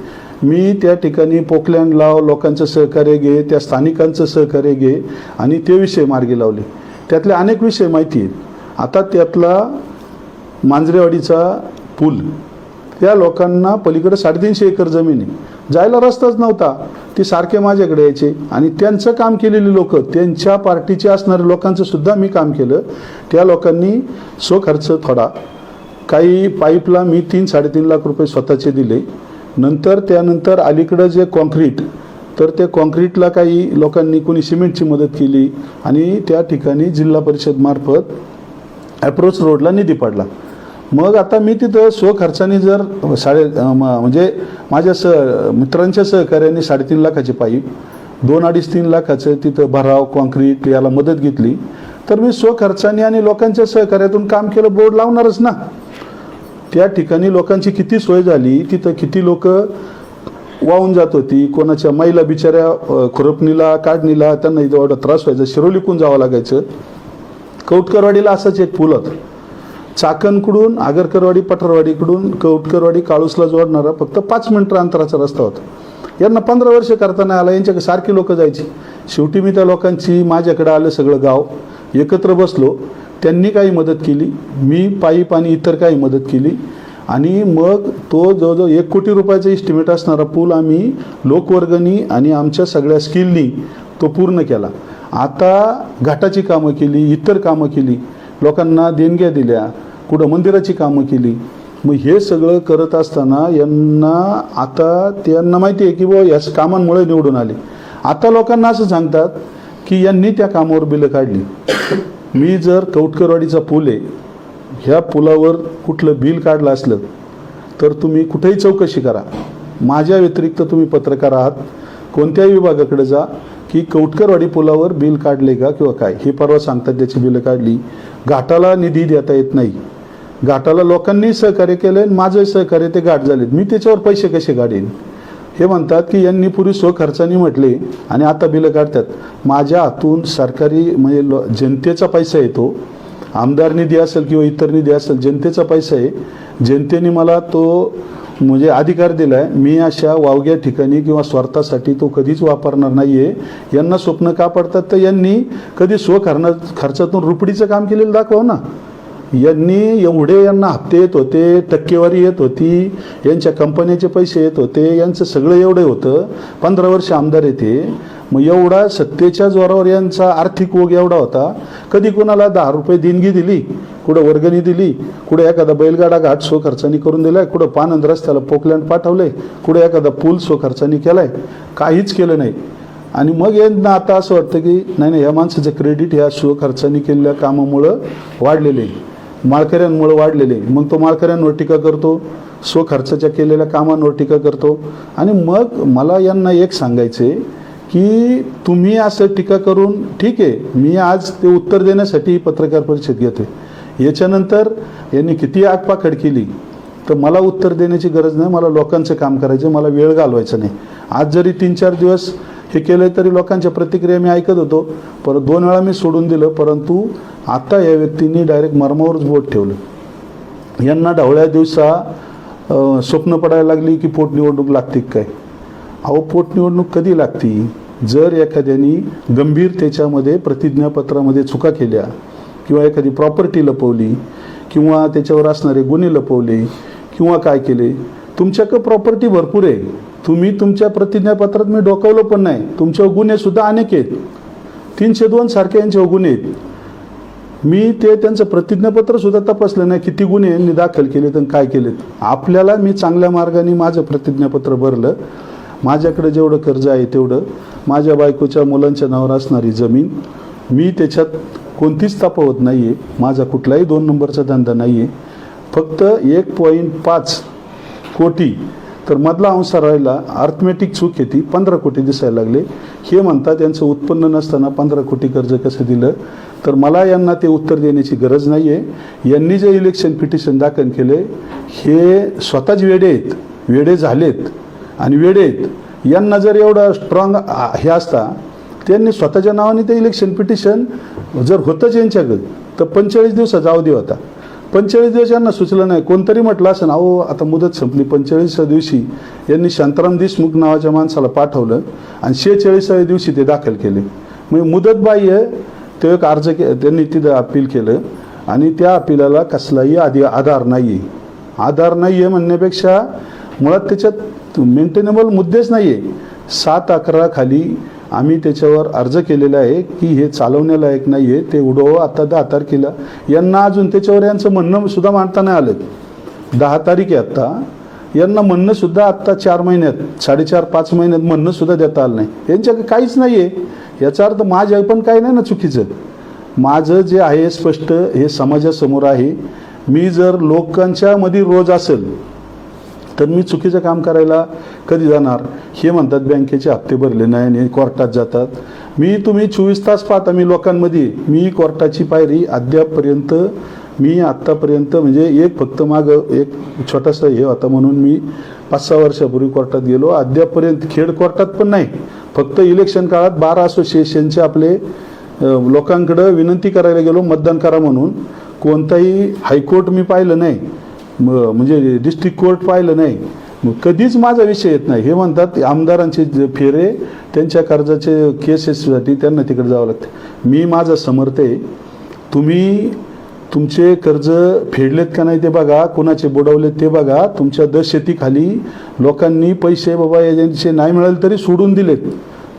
मी त्या ठिकाणी पोकलँड लाव, लोकांचं सहकार्य घे, त्या स्थानिकांचं सहकार्य घे आणि ते विषय मार्गी लावले. त्यातले अनेक विषय माहिती आहेत. आता त्यातला मांजरेवाडीचा पूल, त्या लोकांना पलीकडे 350 एकर जमीन आहे, जायला रस्ताच नव्हता. ती सारखे माझ्याकडे यायचे आणि त्यांचं काम केलेली लोक, त्यांच्या पार्टीचे असणाऱ्या लोकांचं सुद्धा मी काम केलं. त्या लोकांनी स्वखर्च थोडा, काही पाईपला मी 3-3.5 लाख रुपये स्वतःचे दिले. त्यानंतर अलीकडं जे कॉन्क्रीट, तर त्या कॉन्क्रीटला काही लोकांनी, कोणी सिमेंटची मदत केली आणि त्या ठिकाणी जिल्हा परिषद मार्फत अप्रोच रोडला निधी पडला. मग आता मी तिथं स्वखर्चाने जर म्हणजे माझ्या मित्रांच्या सहकार्याने 3.5 लाखाचे पाईप, 2-2.5-3 लाखाचं तिथं भराव, कॉन्क्रीट याला मदत घेतली, तर मी स्वखर्चाने आणि लोकांच्या सहकार्यातून काम केलं. बोर्ड लावणारच ना. त्या ठिकाणी लोकांची किती सोय झाली, तिथं किती लोक वाहून जात होती, कोणाच्या महिला बिचाऱ्या खुरपणीला, काढणीला त्यांना इथं एवढा त्रास व्हायचा, शिरोलीकून जावं लागायचं. कौटकरवाडीला असंच एक पूल होतं, चाकणकडून आगरकरवाडी, पठारवाडीकडून कौटकरवाडी काळूसला जोडणारा फक्त 5 मिनिटं अंतराचा रस्ता होता. यांना 15 वर्ष करता नाही आला, यांच्याकडे सारखी लोक जायची. शेवटी मी त्या लोकांची, माझ्याकडे आलं सगळं गाव, एकत्र बसलो, त्यांनी काही मदत केली, मी पाईप आणि इतर काही मदत केली. आणि मग तो जवळजवळ 1 कोटी रुपयाचा इस्टिमेट असणारा पूल आम्ही लोकवर्गणी आणि आमच्या सगळ्या स्किलनी तो पूर्ण केला. आता घाटाची कामं केली, इतर कामं केली, लोकांना देणग्या दिल्या, कुठं मंदिराची कामं केली. मग हे सगळं करत असताना त्यांना माहिती आहे की बुवा याच कामांमुळे निवडून आले. आता लोकांना असं सांगतात की यांनी त्या कामावर बिलं काढली. मी जर कौटकरवाडीचा पूल आहे, ह्या पुलावर कुठलं बिल काढलं असलं तर तुम्ही कुठेही चौकशी करा. माझ्या व्यतिरिक्त तुम्ही पत्रकार आहात, कोणत्याही विभागाकडे जा की कौटकरवाडी पुलावर बिल काढले का किंवा काय. हे परवा सांगतात त्याची बिलं काढली. घाटाला निधी देता येत नाही, घाटाला लोकांनी सहकार्य केलं आणि माझं सहकार्य ते घाट झालेत, मी त्याच्यावर पैसे कसे काढेन. हे म्हणतात की यांनी पूर्वी स्वखर्चाने म्हटले आणि आता बिलं काढतात. माझ्या हातून सरकारी म्हणजे जनतेचा पैसा येतो, आमदार निधी असेल किंवा इतर निधी असेल, जनतेचा पैसा आहे. जनतेने मला तो म्हणजे अधिकार दिला आहे. मी अशा वावग्या ठिकाणी किंवा स्वार्थासाठी तो कधीच वापरणार नाही आहे. यांना स्वप्न का पडतात तर यांनी कधी खर्चातून रुपडीचं काम केलेलं दाखवा ना. यांना हप्ते येत होते, टक्केवारी येत होती, यांच्या कंपन्याचे पैसे येत होते, यांचं सगळं एवढं होतं. 15 वर्ष आमदार येते. मग एवढा सत्तेच्या जोरावर यांचा आर्थिक ओघ एवढा होता. कधी कोणाला 10 रुपये देणगी दिली, कुठं वर्गणी दिली, कुठं एखादा बैलगाडा घाट स्वखर्चाने करून दिलाय, कुठं पानंद रस्त्याला पोकलँड पाठवलंय, कुठं एखादा पूल स्वखर्चाने केलाय, काहीच केलं नाही. आणि मग यांना आता असं वाटतं की नाही, या माणसाचं क्रेडिट ह्या स्वखर्चाने केलेल्या कामामुळं वाढलेले आहे, माळकऱ्यांमुळे वाढलेले. मग तो माळकऱ्यांवर टीका करतो, स्वखर्चाच्या केलेल्या कामांवर टीका करतो. आणि मग मला यांना एक सांगायचं आहे की तुम्ही असं टीका करून, ठीक आहे, मी आज ते उत्तर देण्यासाठी पत्रकार परिषद घेते. याच्यानंतर यांनी किती आगपाखड केली तर मला उत्तर देण्याची गरज नाही. मला लोकांचं काम करायचं, मला वेळ घालवायचा नाही. आज जरी 3-4 दिवस हे केलं तरी लोकांच्या प्रतिक्रिया मी ऐकत होतो. परत 2 वेळा मी सोडून दिलं. परंतु आता या व्यक्तींनी डायरेक्ट मर्मावरच बोट ठेवलं. यांना ढवळ्या दिवसा स्वप्न पडायला लागली की पोटनिवडणूक लागते काय. अहो, पोटनिवडणूक कधी लागती? जर एखाद्याने गंभीरतेच्यामध्ये प्रतिज्ञापत्रामध्ये चुका केल्या किंवा एखादी प्रॉपर्टी लपवली किंवा त्याच्यावर असणारे गुन्हे लपवले किंवा काय केले. तुमच्याकडे प्रॉपर्टी भरपूर आहे, तुम्ही तुमच्या प्रतिज्ञापत्रात मी डोकावलं पण नाही. तुमच्यावर गुन्हेसुद्धा अनेक आहेत. 302 सारखे यांच्यावर गुन्हे आहेत. मी त्यांचं प्रतिज्ञापत्र सुद्धा तपासलं नाही, किती गुन्हे यांनी दाखल केलेत आणि काय केलेत. आपल्याला मी चांगल्या मार्गाने माझं प्रतिज्ञापत्र भरलं. माझ्याकडे जेवढं कर्ज आहे तेवढं, माझ्या बायकोच्या मुलांच्या नावावर असणारी जमीन, मी त्याच्यात कोणतीच तफावत नाही आहे. माझा कुठलाही 2 नंबरचा धंदा नाही आहे. फक्त 1.5 कोटी तर मधला अंश राहिला, अर्थमॅटिक चूक येते, 15 कोटी दिसायला लागले. हे म्हणतात यांचं उत्पन्न नसताना 15 कोटी कर्ज कसं दिलं. तर मला यांना ते उत्तर देण्याची गरज नाही आहे. यांनी जे इलेक्शन पिटिशन दाखल केले हे स्वतःच वेडे आहेत, वेडे झालेत आणि वेडे आहेत. यांना जर एवढा स्ट्रॉंग हे असता त्यांनी स्वतःच्या नावाने ते इलेक्शन पिटिशन जर होतंच यांच्याकडे तर 45 दिवसाचा अवधी होता. 45 दिवस यांना सुचलं नाही. कोणतरी म्हटलं असं, अहो आता मुदत संपली. 45व्या दिवशी यांनी शांताराम देशमुख नावाच्या माणसाला पाठवलं आणि 46व्या दिवशी ते दाखल केले. म्हणजे मुदत बाह्य ते एक अर्ज त्यांनी तिथं अपील केलं आणि त्या अपिलाला कसलाही आधार नाही आहे. आधार नाही आहे म्हणण्यापेक्षा मुळात त्याच्यात मेंटेनेबल मुद्देच नाही आहे. 7/11 खाली आम्ही त्याच्यावर अर्ज केलेला आहे की हे चालवण्यालायक नाही आहे, ते उडव. आता 10 तारखेला यांना अजून त्याच्यावर यांचं म्हणणं सुद्धा मांडता नाही आलं. 10 तारीख आहे आत्ता. यांना म्हणणं सुद्धा आत्ता 4 महिन्यात, 4.5-5 महिन्यात म्हणणं सुद्धा देता आलं नाही. यांच्याकडे काहीच नाही आहे. याचा अर्थ माझ्या पण काही नाही ना चुकीचं. माझं जे आहे स्पष्ट हे समाजासमोर आहे. मी जर लोकांच्या मध्ये रोज असेल तर मी चुकीचं काम करायला कधी जाणार. हे म्हणतात बँकेचे हप्ते भरले नाही आणि कोर्टात जातात. तुम्ही 24 तास पाहता मी लोकांमध्ये. मी कोर्टाची पायरी अद्यापपर्यंत मी आत्तापर्यंत म्हणजे एक फक्त मागं एक छोटासा हे होता म्हणून मी 5-6 वर्षापूर्वी कोर्टात गेलो. अद्यापपर्यंत खेड कोर्टात पण नाही. फक्त इलेक्शन काळात 12 असोसिएशनचे आपले लोकांकडं विनंती करायला गेलो मतदान करा म्हणून. कोणताही हायकोर्ट मी पाहिलं नाही, म्हणजे डिस्ट्रिक्ट कोर्ट पाहिलं नाही. कधीच माझा विषय येत नाही. हे म्हणतात आमदारांचे फेरे त्यांच्या कर्जाचे केसेससाठी त्यांना तिकडे जावं लागतं. मी माझा समर्थ आहे. तुम्ही तुमचे कर्ज फेडलेत का नाही ते बघा, कोणाचे बुडवलेत ते बघा. तुमच्या दहशतीखाली लोकांनी पैसे बाबा एजन्सीचे नाही मिळाले तरी सोडून दिलेत.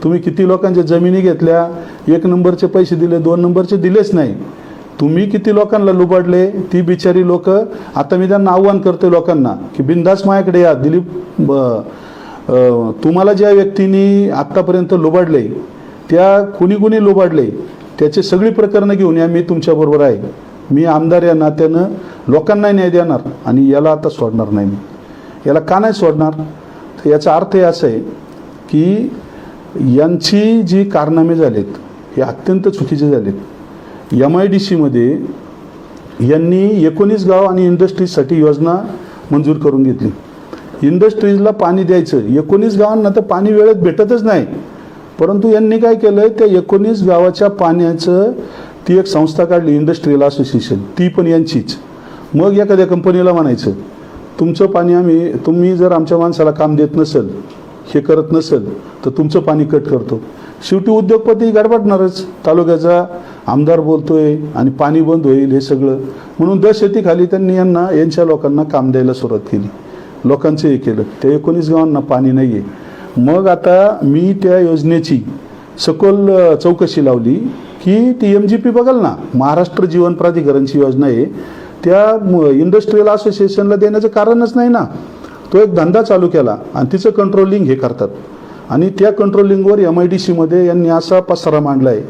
तुम्ही किती लोकांच्या जमिनी घेतल्या, 1 नंबरचे पैसे दिले, 2 नंबरचे दिलेच नाही. तुम्ही किती लोकांना लुबाडले. ती बिचारी लोक, आता मी त्यांना आव्हान करते लोकांना की बिंदास माझ्याकडे या. दिलीप, तुम्हाला ज्या व्यक्तींनी आत्तापर्यंत लुबाडले त्या कुणी लुबाडले त्याचे सगळी प्रकरणं घेऊन या. मी तुमच्याबरोबर आहे. मी आमदार या नात्यानं लोकांना न्याय देणार आणि याला आता सोडणार नाही. मी याला का नाही सोडणार तर याचा अर्थ हे असं आहे की यांची जी कारनामे झालेत हे अत्यंत चुकीचे झालेत. MIDCमध्ये यांनी 19 गाव आणि इंडस्ट्रीजसाठी योजना मंजूर करून घेतली. इंडस्ट्रीजला पाणी द्यायचं, 19 गावांना तर पाणी वेळेत भेटतच नाही. परंतु यांनी काय केलं, त्या 19 गावाच्या पाण्याचं ती एक संस्था काढली, इंडस्ट्रियल असोसिएशन, ती पण यांचीच. मग एखाद्या कंपनीला म्हणायचं तुमचं पाणी तुम्ही जर आमच्या माणसाला काम देत नसेल, हे करत नसेल तर तुमचं पाणी कट करतो. शेवटी उद्योगपती गडबडणारच. तालुक्याचा आमदार बोलतोय आणि पाणी बंद होईल हे सगळं. म्हणून दहशतीखाली त्यांनी यांच्या लोकांना काम द्यायला सुरुवात केली. लोकांचं हे केलं. त्या 19 गावांना पाणी नाही आहे. मग आता मी त्या योजनेची सखोल चौकशी लावली की ती MGP बघाल ना, महाराष्ट्र जीवन प्राधिकरणची योजना आहे. त्या इंडस्ट्रियल असोसिएशनला देण्याचं कारणच नाही ना. तो एक धंदा चालू केला आणि तिचं कंट्रोलिंग हे करतात. आणि त्या कंट्रोलिंगवर MIDCमध्ये यांनी असा पसारा मांडला आहे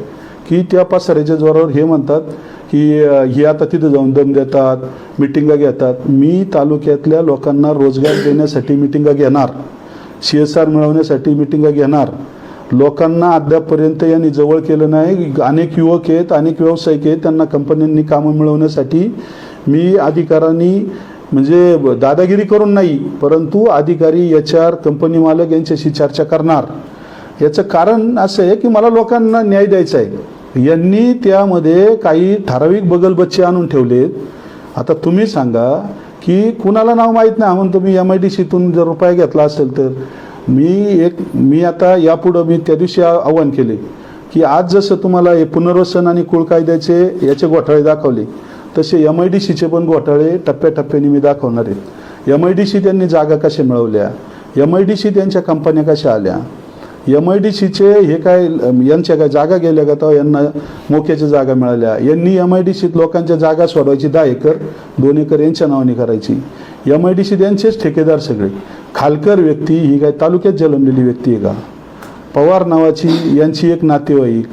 की त्या पसाऱ्याच्या जोरावर हे म्हणतात की हे आता तिथं जाऊन दम देतात, मिटिंगा घेतात. मी तालुक्यातल्या लोकांना रोजगार देण्यासाठी मिटिंगा घेणार, CSR मिळवण्यासाठी मिटिंगा घेणार. लोकांना अद्यापपर्यंत यांनी जवळ केलं नाही. अनेक युवक आहेत, अनेक व्यावसायिक आहेत, त्यांना कंपन्यांनी कामं मिळवण्यासाठी मी अधिकाऱ्यांनी म्हणजे दादागिरी करून नाही, परंतु अधिकारी HR कंपनी मालक यांच्याशी चर्चा करणार. याचं कारण असं आहे की मला लोकांना न्याय द्यायचा आहे. यांनी त्यामध्ये काही ठराविक बगलबच्चे आणून ठेवलेत. आता तुम्ही सांगा की कुणाला नाव माहीत नाही म्हणून तुम्ही MIDCतून जर रुपया घेतला असेल तर मी आता यापुढं मी त्या दिवशी आव्हान केले की आज जसं तुम्हाला हे पुनर्वसन आणि कुळ कायद्याचे याचे घोटाळे दाखवले तसे MIDCचे पण घोटाळे टप्प्याटप्प्याने मी दाखवणार आहेत. MIDC त्यांनी जागा कशा मिळवल्या, MIDC त्यांच्या कंपन्या कशा आल्या, MIDCचे हे काय यांच्या काय जागा गेल्या का तेव्हा यांना मोक्याच्या जागा मिळाल्या. यांनी MIDCत लोकांच्या जागा सोडवायची 10 एकर 2 एकर यांच्या नावाने करायची. MIDC त्यांचेच ठेकेदार सगळे. खालकर व्यक्ती ही काय तालुक्यात जन्मलेली व्यक्ती आहे का? पवार नावाची यांची एक नातेवाईक,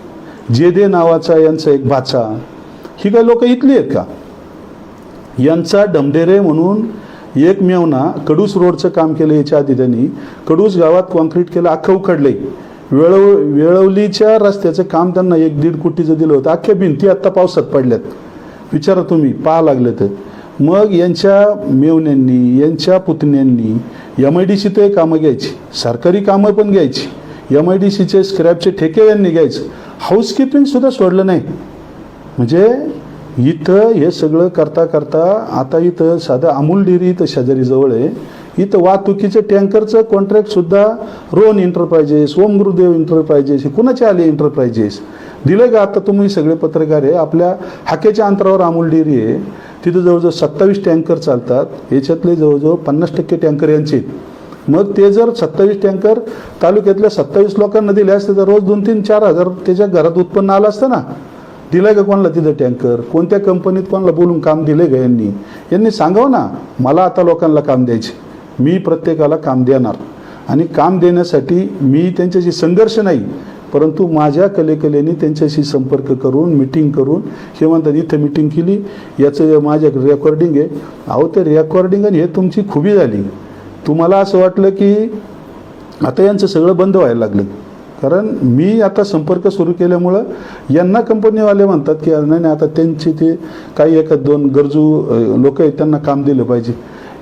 जेदे नावाचा यांचा एक भाचा, ही काय लोक इथली आहेत का? यांचा डमडेरे म्हणून एक मेवना कडूस रोडचं काम केलं. याच्या आधी त्यांनी कडूस गावात कॉन्क्रीट केलं, अख्खं उखडले. वेळवलीच्या रस्त्याचं काम त्यांना 1-1.5 कोटीचं दिलं होतं. अख्ख्या भिंती आत्ता पावसात पडल्यात. विचारा तुम्ही, पाहा लागले तर. मग यांच्या मेवण्यांनी यांच्या पुतण्यांनी MIDC ते कामं घ्यायची, सरकारी कामं पण घ्यायची, MIDCचे स्क्रॅपचे ठेके यांनी घ्यायचं, हाऊसकीपिंग सुद्धा सोडलं नाही. म्हणजे इथं हे सगळं करता करता आता इथं साधं अमूल डेअरी इथं शेजारी जवळ आहे. इथं वाहतुकीचं टँकरचं कॉन्ट्रॅक्टसुद्धा रोहन एंटरप्राइजेस, ओम गुरुदेव एंटरप्राइजेस, कुणाचे आले एंटरप्राइजेस दिलं का? आता तुम्ही सगळे पत्रकार आहे, आपल्या हाकेच्या अंतरावर अमूल डेअरी आहे. तिथं जवळजवळ 27 टँकर चालतात. याच्यातले जवळजवळ 50% टँकर यांचे. मग ते जर 27 टँकर तालुक्यातल्या 27 लोकांना दिले असते तर रोज 2-3-4 हजार त्याच्या घरात उत्पन्न आलं असतं ना. दिलंय का कोणाला तिथं टँकर? कोणत्या कंपनीत कोणाला बोलून काम दिलंय का यांनी? यांनी सांगावं ना, मला आता लोकांना काम द्यायचे, मी प्रत्येकाला काम देणार. आणि काम देण्यासाठी मी त्यांच्याशी संघर्ष नाही, परंतु माझ्या कलेने त्यांच्याशी संपर्क करून मिटिंग करून हे म्हणतात इथं मिटिंग केली, याचं माझ्या रेकॉर्डिंग आहे. अहो ते रेकॉर्डिंग आणि हे तुमची खुबी झाली. तुम्हाला असं वाटलं की आता यांचं सगळं बंद व्हायला लागलं. कारण मी आता संपर्क सुरू केल्यामुळं यांना कंपनीवाले म्हणतात की नाही आता त्यांची ते काही 1-2 गरजू लोक आहेत त्यांना काम दिलं पाहिजे.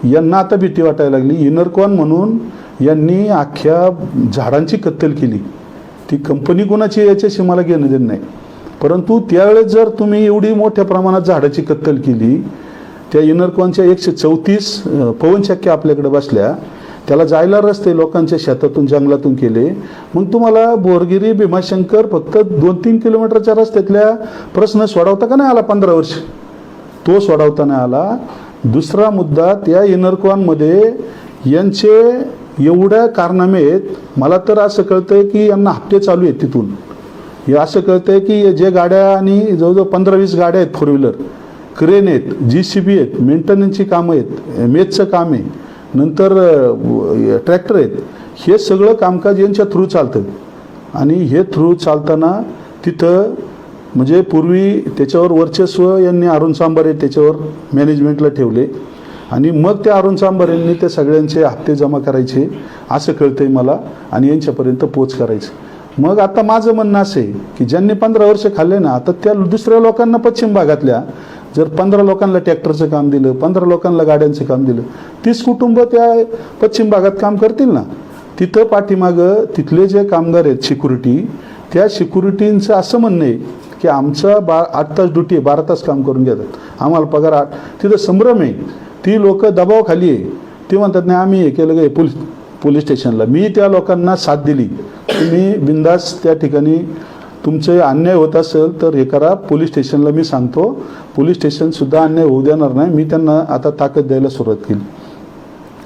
यांना आता भीती वाटायला लागली. इनरकॉन म्हणून यांनी अख्ख्या झाडांची कत्तल केली. ती कंपनी कोणाची याच्याशी मला घेणं देणं नाही, परंतु त्यावेळेस जर तुम्ही एवढी मोठ्या प्रमाणात झाडाची कत्तल केली, त्या इनरकॉनच्या 134 पवनचक्क्या आपल्याकडे बसल्या, त्याला जायला रस्ते लोकांच्या शेतातून जंगलातून केले. मग तुम्हाला बोरगिरी भीमाशंकर फक्त 2-3 किलोमीटरच्या रस्त्यातल्या प्रश्न सोडवता का नाही आला? 15 वर्ष तो सोडवता नाही आला. दुसरा मुद्दा, त्या इनरकॉनमध्ये यांचे एवढ्या कारनामे आहेत. मला तर असं कळतंय की यांना हप्ते चालू आहेत तिथून. हे असं कळतंय की जे गाड्या आणि जवळजवळ 15-20 गाड्या आहेत, 4 व्हीलर, क्रेन आहेत, JCB आहेत, मेंटेनन्सची कामं आहेत, मेजचं काम आहे, नंतर ट्रॅक्टर आहेत. हे सगळं कामकाज यांच्या थ्रू चालतं. आणि हे थ्रू चालताना तिथं म्हणजे पूर्वी त्याच्यावर वर्चस्व यांनी अरुण सांबारे त्याच्यावर मॅनेजमेंटला ठेवले आणि मग त्या अरुण सांबारे यांनी ते सगळ्यांचे हप्ते जमा करायचे असं कळतंय मला आणि यांच्यापर्यंत पोच करायचं. मग आता माझं म्हणणं असं आहे की ज्यांनी 15 वर्ष खाल्ले ना, आता त्या दुसऱ्या लोकांना पश्चिम भागातल्या जर 15 लोकांना ट्रॅक्टरचं काम दिलं, 15 लोकांना गाड्यांचं काम दिलं, 30 कुटुंब त्या पश्चिम भागात काम करतील ना. तिथं पाठीमागं तिथले जे कामगार आहेत सिक्युरिटी, त्या सिक्युरिटींचं असं म्हणणं आहे की आमचं 8 तास ड्युटी आहे, 12 तास काम करून घेतात, आम्हाला पगार 8. तिथं संभ्रम आहे. ती लोक दबावाखाली आहे. ते म्हणतात नाही आम्ही हे केलं का पोलीस स्टेशनला. मी त्या लोकांना साथ दिली. तुम्ही बिंदास त्या ठिकाणी तुमचे अन्याय होत असेल तर हे करा, पोलीस स्टेशनला मी सांगतो. पोलीस स्टेशनसुद्धा अन्याय होऊ देणार नाही. मी त्यांना आता ताकद द्यायला सुरुवात केली.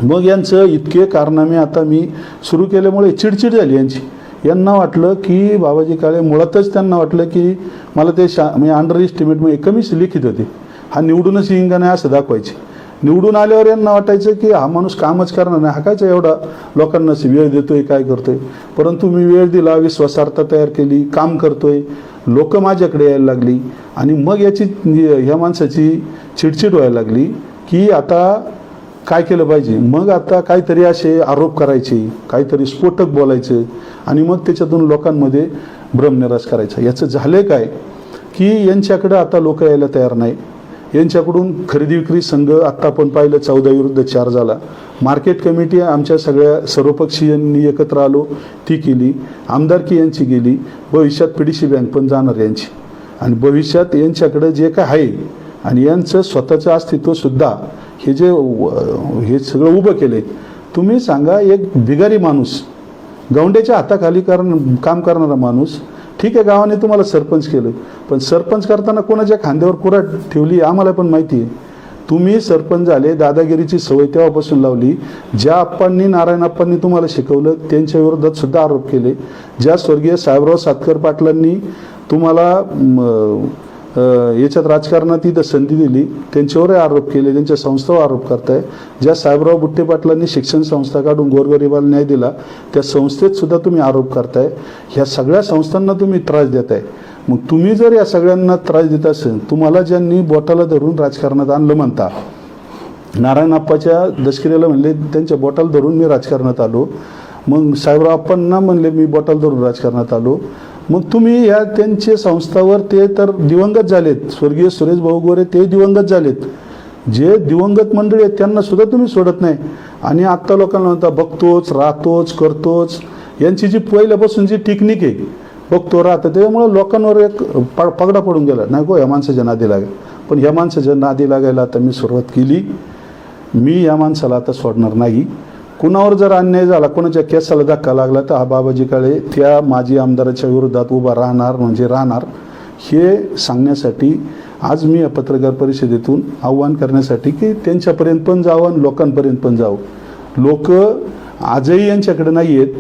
मग यांचं इतके कारनामे आता मी सुरू केल्यामुळे चिडचिड झाली यांची. यांना वाटलं की बाबाजी काळे मुळातच त्यांना वाटलं की मला ते म्हणजे अंडर एस्टिमेटमध्ये कमीच लिखित होते. हा निवडूनच येईन नाही असं दाखवायचे. निवडून आल्यावर यांना वाटायचं की हा माणूस कामच करणार नाही, हा कायचा एवढा लोकांना वेळ देतोय, काय करतोय. परंतु मी वेळ दिला, विश्वासार्हता तयार केली, काम करतोय, लोक माझ्याकडे यायला लागली आणि मग ह्या माणसाची चिडचिड व्हायला लागली की आता काय केलं पाहिजे. मग आता काहीतरी असे आरोप करायचे, काहीतरी स्फोटक बोलायचं आणि मग त्याच्यातून लोकांमध्ये भ्रमनिराश करायचा. याचं झालं काय की यांच्याकडं आता लोक यायला तयार नाही. यांच्याकडून खरेदी विक्री संघ आत्ता आपण पाहिलं 14 झाला. मार्केट कमिटी आमच्या सगळ्या सर्वपक्षीयांनी एकत्र आलो ती केली. आमदारकी यांची गेली. भविष्यात पीडीसी बँक पण जाणार यांची. आणि भविष्यात यांच्याकडं जे काय आहे आणि यांचं स्वतःचं अस्तित्वसुद्धा हे जे हे सगळं उभं केले. तुम्ही सांगा, एक भिगारी माणूस, गौंड्याच्या हाताखाली काम करणारा माणूस, ठीक आहे गावाने तुम्हाला सरपंच केलं, पण सरपंच करताना कोणाच्या खांद्यावर कुऱ्हाड ठेवली आम्हाला पण माहिती आहे. तुम्ही सरपंच झाले, दादागिरीची सवय तेव्हापासून लावली. ज्या आप्पांनी, नारायण आप्पांनी तुम्हाला शिकवलं त्यांच्या विरोधात सुद्धा आरोप केले. ज्या स्वर्गीय साहेबराव सातकर पाटलांनी तुम्हाला याच्यात राजकारणात इथं संधी दिली त्यांच्यावरही आरोप केले, त्यांच्या संस्थावर आरोप करताय. ज्या साहेबराव बुट्टे पाटलांनी शिक्षण संस्था काढून गोरगरिबाला न्याय दिला त्या संस्थेत सुद्धा तुम्ही आरोप करताय. ह्या सगळ्या संस्थांना तुम्ही त्रास देताय. मग तुम्ही जर या सगळ्यांना त्रास देत असेल, तुम्हाला ज्यांनी बोटाला धरून राजकारणात आणलं म्हणता, नारायण आप्पाच्या दशकिऱ्याला म्हणले त्यांच्या बोटाला धरून मी राजकारणात आलो, मग साहेबराव आप्पांना म्हणले मी बोटाला धरून राजकारणात आलो. मग तुम्ही या त्यांचे संस्थावर, ते तर दिवंगत झालेत, स्वर्गीय सुरेश भाऊ गोरे ते दिवंगत झालेत. जे दिवंगत मंडळी आहेत त्यांना सुद्धा तुम्ही सोडत नाही. आणि आत्ता लोकांना म्हणता बघतोच, राहतोच, करतोच. यांची जी पहिल्यापासून जी टेक्निक आहे, बघतो राहतं, त्यामुळे लोकांवर एक पगडा पडून गेला. नाही गो या माणसाच्या नादी लागा. पण ह्या माणसाच्या नादी लागायला आता मी सुरुवात केली. मी या माणसाला आता सोडणार नाही. कुणावर जर अन्याय झाला, कोणाच्या केसाला धक्का लागला, तर हा बाबाजी काळे त्या माजी आमदाराच्या विरोधात उभा राहणार म्हणजे राहणार. हे सांगण्यासाठी आज मी या पत्रकार परिषदेतून आव्हान करण्यासाठी की त्यांच्यापर्यंत पण जावं आणि लोकांपर्यंत पण जावं. लोक आजही यांच्याकडे नाही आहेत.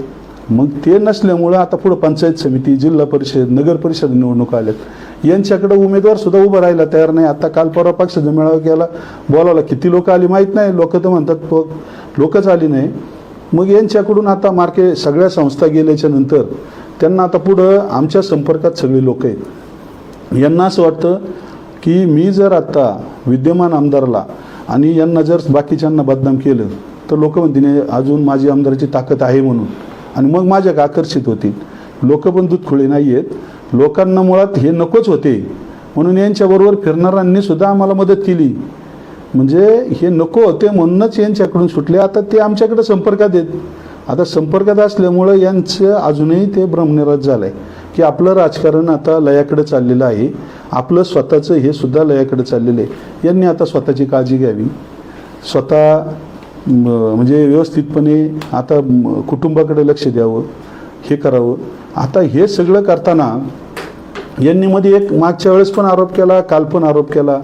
मग ते नसल्यामुळं आता पुढं पंचायत समिती, जिल्हा परिषद, नगर परिषद निवडणुका आल्यात. यांच्याकडे उमेदवार सुद्धा उभं राहायला तयार नाही. आता काल परवा पक्षाचा मेळावा केला, बोलावला, किती लोक आली माहीत नाही. लोक तर म्हणतात लोकच आली नाही. मग यांच्याकडून आता सगळ्या संस्था गेल्याच्या नंतर त्यांना आता पुढं आमच्या संपर्कात सगळे लोक आहेत. यांना असं वाटतं की मी जर आता विद्यमान आमदारला आणि यांना जर बाकीच्यांना बदनाम केलं तर लोक म्हणतील अजून माझी आमदाराची ताकद आहे म्हणून, आणि मग माझ्याकडे आकर्षित होतील. लोक पण दूधखोळे नाही आहेत. लोकांना मुळात हे नकोच होते म्हणून यांच्याबरोबर फिरणाऱ्यांनी सुद्धा आम्हाला मदत केली. म्हणजे हे नको होते म्हणूनच यांच्याकडून सुटले. आता ते आमच्याकडे संपर्कात आहेत. आता संपर्कात असल्यामुळं यांचं अजूनही ते भ्रमनिराश झालं आहे की आपलं राजकारण आता लयाकडे चाललेलं आहे. आपलं स्वतःचं हे सुद्धा लयाकडे चाललेलं आहे. यांनी आता स्वतःची काळजी घ्यावी. स्वतः म्हणजे व्यवस्थितपणे आता कुटुंबाकडे लक्ष द्यावं, हे करावं. आता हे सगळं करताना यांनी मध्ये एक मागच्या वेळेस पण आरोप केला, काल पण आरोप केला,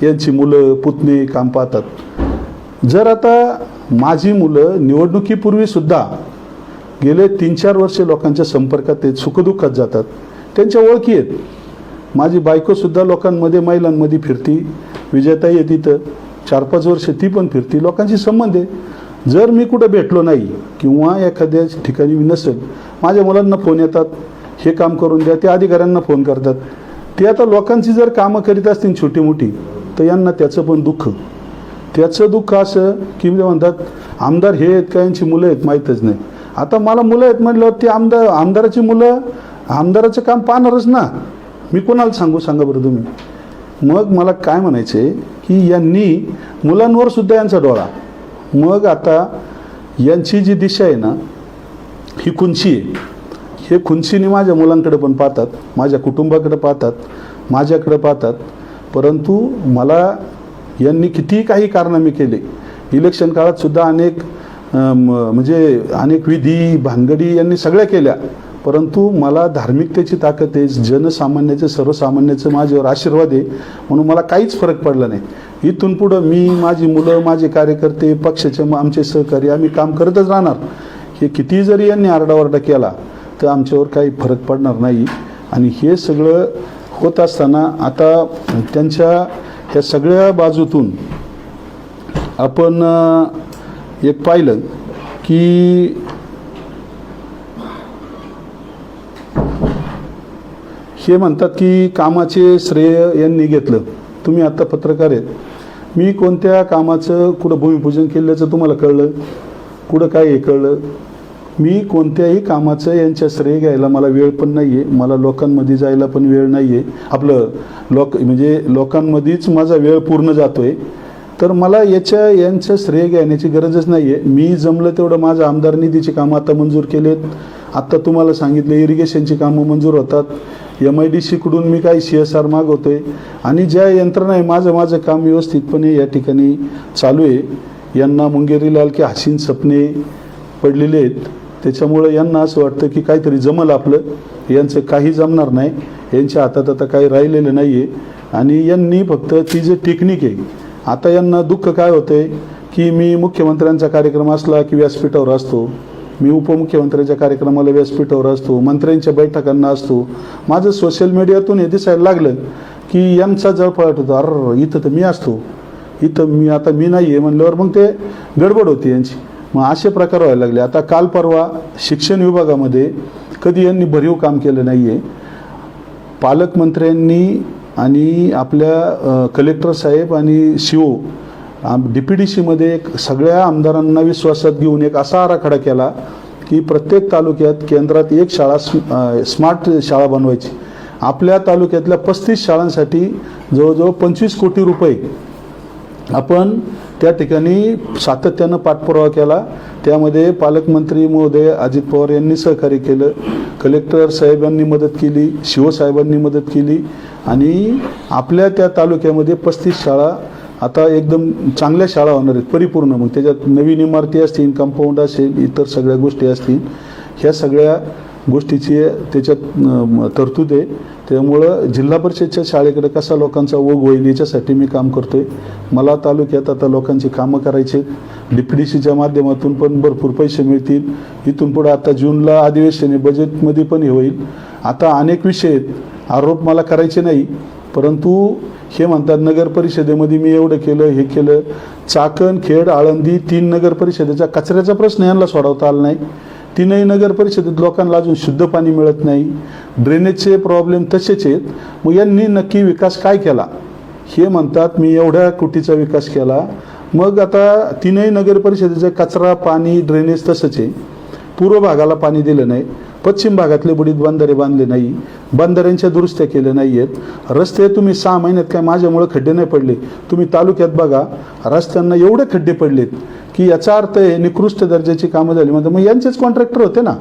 यांची मुलं पुतणे काम पाहतात. जर आता माझी मुलं निवडणुकीपूर्वी सुद्धा गेले 3-4 वर्षे लोकांच्या संपर्कात आहेत, सुखदुःखात जातात, त्यांच्या ओळखी आहेत. माझी बायकोसुद्धा लोकांमध्ये, महिलांमध्ये फिरती. विजयताई आहे तिथं 4-5 वर्ष ती पण फिरती. लोकांशी संबंध आहे. जर मी कुठं भेटलो नाही किंवा एखाद्या ठिकाणी मी नसेल, माझ्या मुलांना फोन येतात, हे काम करून द्या, ते अधिकाऱ्यांना फोन करतात. ते आता लोकांची जर कामं करीत असतील छोटी मोठी तर यांना त्याचं पण दुःख. त्याचं दुःख असं की ते म्हणतात आमदार हे आहेत का, यांची मुलं आहेत माहीतच नाही. आता मला मुलं आहेत म्हटल्यावर ते आमदाराची मुलं आमदाराचं काम पाहणारच ना. मी कोणाला सांगा बरं तुम्ही. मग मला काय म्हणायचं आहे की यांनी मुलांवर सुद्धा यांचा डोळा. मग आता यांची जी दिशा आहे ना ही खुंची आहे. हे खुंचीने माझ्या मुलांकडे पण पाहतात, माझ्या कुटुंबाकडे पाहतात, माझ्याकडे पाहतात. परंतु मला यांनी कितीही काही कारनामे केले. इलेक्शन काळात सुद्धा अनेक अनेक विधी भानगडी यांनी सगळ्या केल्या. परंतु मला धार्मिकतेची ताकद आहे, जनसामान्याचं सर्वसामान्याचं माझ्यावर आशीर्वाद आहे, म्हणून मला काहीच फरक पडला नाही. इथून पुढं मी, माझी मुलं, माझे कार्यकर्ते, पक्षाचे आमचे सहकारी आम्ही काम करतच राहणार. हे किती जरी यांनी आरडाओरडा केला तर आमच्यावर काही फरक पडणार नाही. आणि हे सगळं होत असताना आता त्यांच्या ह्या सगळ्या बाजूतून आपण एक पाहिलं की हे म्हणतात की कामाचे श्रेय यांनी घेतलं. तुम्ही आता पत्रकार आहेत, मी कोणत्या कामाचं कुठं भूमिपूजन केल्याचं तुम्हाला कळलं, कुठं काय हे कळलं? मी कोणत्याही कामाचं यांच्या श्रेय घ्यायला मला वेळ पण नाही आहे, मला लोकांमध्ये जायला पण वेळ नाही आहे, आपलं म्हणजे लोकांमध्येच माझा वेळ पूर्ण जातो आहे. तर मला यांचं श्रेय घेण्याची गरजच नाही आहे. मी जमलं तेवढं माझं आमदार निधीची कामं आता मंजूर केलेत. आत्ता तुम्हाला सांगितलं इरिगेशनची कामं मंजूर होतात. MIDCकडून मी काही CSR मागवतो आहे आणि ज्या यंत्रणा आहे माझं काम व्यवस्थितपणे या ठिकाणी चालू आहे. यांना मुंगेरीलाल की हसीन सपने पडलेले आहेत, त्याच्यामुळं यांना असं वाटतं की काहीतरी जमल आपलं. यांचं काही जमणार नाही, यांच्या हातात आता काही राहिलेलं नाही आहे. आणि यांनी फक्त ती जे टेक्निक आहे, आता यांना दुःख काय होतं आहे की मी मुख्यमंत्र्यांचा कार्यक्रम असला की व्यासपीठावर असतो, मी उपमुख्यमंत्र्यांच्या कार्यक्रमाला व्यासपीठावर असतो, मंत्र्यांच्या बैठकांना असतो. माझं सोशल मीडियातून हे दिसायला लागलं की यांचा जळफळाट होतो, अरे इथं तर मी असतो, इथं आता मी नाही आहे म्हणल्यावर मग ते गडबड होती यांची. मग असे प्रकार व्हायला लागले. आता काल परवा शिक्षण विभागामध्ये कधी यांनी भरीव काम केलं नाही आहे. पालकमंत्र्यांनी आणि आपल्या कलेक्टर साहेब आणि CO DPDCमध्ये सगळ्या आमदारांना विश्वासात घेऊन एक असा आराखडा केला की प्रत्येक तालुक्यात केंद्रात एक शाळा स्मार्ट शाळा बनवायची. आपल्या तालुक्यातल्या 35 शाळांसाठी जवळजवळ 25 कोटी रुपये आपण त्या ठिकाणी सातत्यानं पाठपुरावा केला. त्यामध्ये पालकमंत्री महोदय अजित पवार यांनी सहकार्य केलं, कलेक्टर साहेबांनी मदत केली, CO साहेबांनी मदत केली आणि आपल्या त्या तालुक्यामध्ये 35 शाळा आता एकदम चांगल्या शाळा होणार आहेत परिपूर्ण. मग त्याच्यात नवीन इमारती असतील, कंपाऊंड असेल, इतर सगळ्या गोष्टी असतील. ह्या सगळ्या गोष्टीची त्याच्यात तरतूद आहे. त्यामुळं जिल्हा परिषदच्या शाळेकडे कसा लोकांचा ओघ होईल याच्यासाठी मी काम करतोय. मला तालुक्यात आता लोकांची कामं करायचे, DPDCच्या माध्यमातून पण भरपूर पैसे मिळतील. इथून पुढे आता जूनला अधिवेशन आहे, बजेटमध्ये पण हे होईल. आता अनेक विषय आहेत, आरोप मला करायचे नाही, परंतु हे म्हणतात नगर परिषदेमध्ये मी एवढं केलं, हे केलं. चाकण, खेड, आळंदी 3 नगर परिषदेचा कचऱ्याचा प्रश्न यांना सोडवता आला नाही. 3ही नगर परिषदेत लोकांना अजून शुद्ध पाणी मिळत नाही, ड्रेनेजचे प्रॉब्लेम तसेच आहेत. मग यांनी नक्की विकास काय केला? हे म्हणतात मी एवढ्या कोटीचा विकास केला. मग आता 3ही नगर परिषदेचा कचरा, पाणी, ड्रेनेज तसंच आहे. पूर्व भागाला पाणी दिलं नाही, पश्चिम भागातले बुडीत बंधारे बांधले नाही, बंधाऱ्यांच्या दुरुस्त्या केल्या नाही आहेत. रस्ते तुम्ही 6 महिन्यात काय माझ्यामुळं खड्डे नाही पडले. तुम्ही तालुक्यात बघा, रस्त्यांना एवढे खड्डे पडलेत की याचा अर्थ आहे निकृष्ट दर्जाची कामं झाली. म्हणजे मग यांचेच कॉन्ट्रॅक्टर होते ना,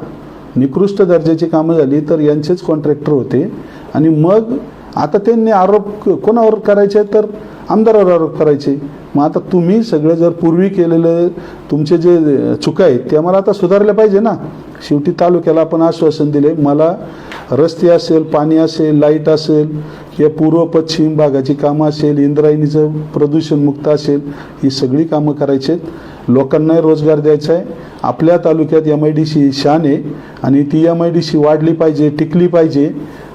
निकृष्ट दर्जाची कामं झाली तर यांचेच कॉन्ट्रॅक्टर होते. आणि मग आता त्यांनी आरोप कोणावर करायचे तर आमदारावर आरोप करायचे. मग आता तुम्ही सगळं जर पूर्वी केलेलं तुमचे जे चुका आहेत त्या मला आता सुधारल्या पाहिजे ना. शेवटी तालुक्याला आपण आश्वासन दिले, मला रस्ते असेल, पाणी असेल, लाईट असेल, या पूर्व पश्चिम भागाची कामं असेल, इंद्रायणीचं प्रदूषणमुक्त असेल, ही सगळी कामं करायची आहेत. लोकांना रोजगार द्यायचा आहे. आपल्या तालुक्यात MIDC शान आहे आणि ती MIDC वाढली पाहिजे, टिकली पाहिजे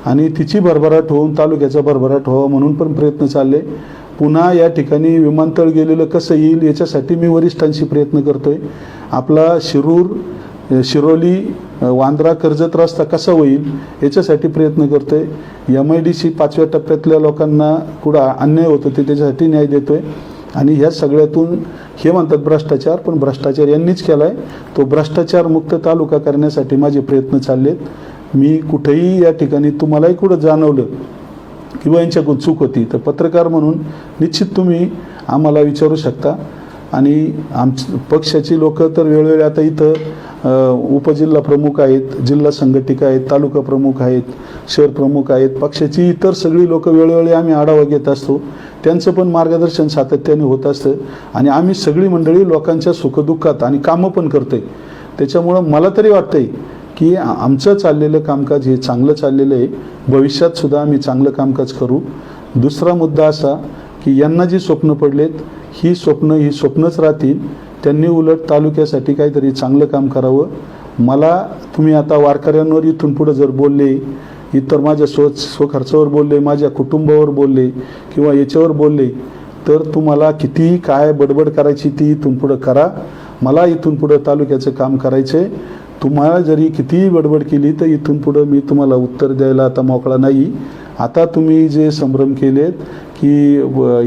आणि तिची भरभराट होऊन तालुक्याचा भरभराट व्हावा म्हणून पण प्रयत्न चालले. पुन्हा या ठिकाणी विमानतळ गेलेलं कसं येईल याच्यासाठी मी वरिष्ठांशी प्रयत्न करतोय. आपला शिरोली वांद्रा कर्जत रस्ता कसा होईल याच्यासाठी प्रयत्न करतोय. MIDC 5व्या टप्प्यातल्या लोकांना कुठं अन्याय होतो ते त्याच्यासाठी न्याय देतोय. आणि ह्या सगळ्यातून हे म्हणतात भ्रष्टाचार, पण भ्रष्टाचार यांनीच केला आहे. तो भ्रष्टाचारमुक्त तालुका करण्यासाठी माझे प्रयत्न चाललेत. मी कुठेही या ठिकाणी तुम्हालाही कुठं जाणवलं किंवा यांच्याकडून चूक होती तर पत्रकार म्हणून निश्चित तुम्ही आम्हाला विचारू शकता. आणि पक्षाची लोक तर वेळोवेळी आता इथं उपजिल्हा प्रमुख आहेत, जिल्हा संघटिका आहेत, तालुका प्रमुख आहेत, शहर प्रमुख आहेत, पक्षाची इतर सगळी लोक वेळोवेळी आम्ही आढावा घेत असतो. त्यांचं पण मार्गदर्शन सातत्याने होत असतं आणि आम्ही सगळी मंडळी लोकांच्या सुखदुःखात आणि कामं पण करतोय. त्याच्यामुळं मला तरी वाटतंय की आमचं चाललेलं कामकाज हे चांगलं चाललेलं आहे. भविष्यात सुद्धा आम्ही चांगलं कामकाज करू. दुसरा मुद्दा असा की यांना जी स्वप्न पडलेत ही स्वप्नच राहतील. त्यांनी उलट तालुक्यासाठी काहीतरी चांगलं काम करावं. मला तुम्ही आता वारकऱ्यांवर इथून पुढं जर बोलले, इतर माझ्या स्वखर्चावर बोलले, माझ्या कुटुंबावर बोलले किंवा याच्यावर बोलले तर तुम्हाला किती काय बडबड करायची ती इथून पुढं करा. मला इथून पुढं तालुक्याचं काम करायचं आहे. तुम्हाला जरी कितीही बडबड केली तर इथून पुढं मी तुम्हाला उत्तर द्यायला आता मोकळा नाही. आता तुम्ही जे संभ्रम केलेत की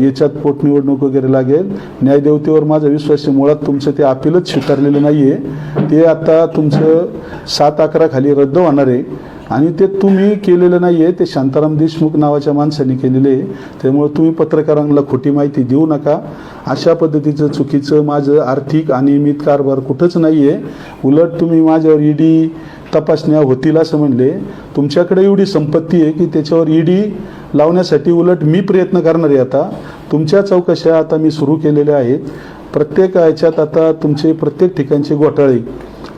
याच्यात पोटनिवडणूक वगैरे लागेल. न्यायदेवतेवर माझा विश्वास आहे. मुळात तुमचं ते अपीलच स्वीकारलेलं नाही आहे. ते आता तुमचं 7/11 खाली रद्द होणार आहे आणि ते तुम्ही केलेलं नाही आहे, ते शांताराम देशमुख नावाच्या माणसाने केलेले आहे. त्यामुळे तुम्ही पत्रकारांना खोटी माहिती देऊ नका. अशा पद्धतीचं चुकीचं माझं आर्थिक अनियमित कारभार कुठंच नाही आहे. उलट तुम्ही माझ्यावर ईडी तपासण्या होतील असं म्हणले. तुमच्याकडे एवढी संपत्ती आहे की त्याच्यावर ईडी लावण्यासाठी उलट मी प्रयत्न करणार आहे. आता तुमच्या चौकशा आता मी सुरू केलेल्या आहेत. प्रत्येक ह्याच्यात आता तुमचे प्रत्येक ठिकाणचे घोटाळे,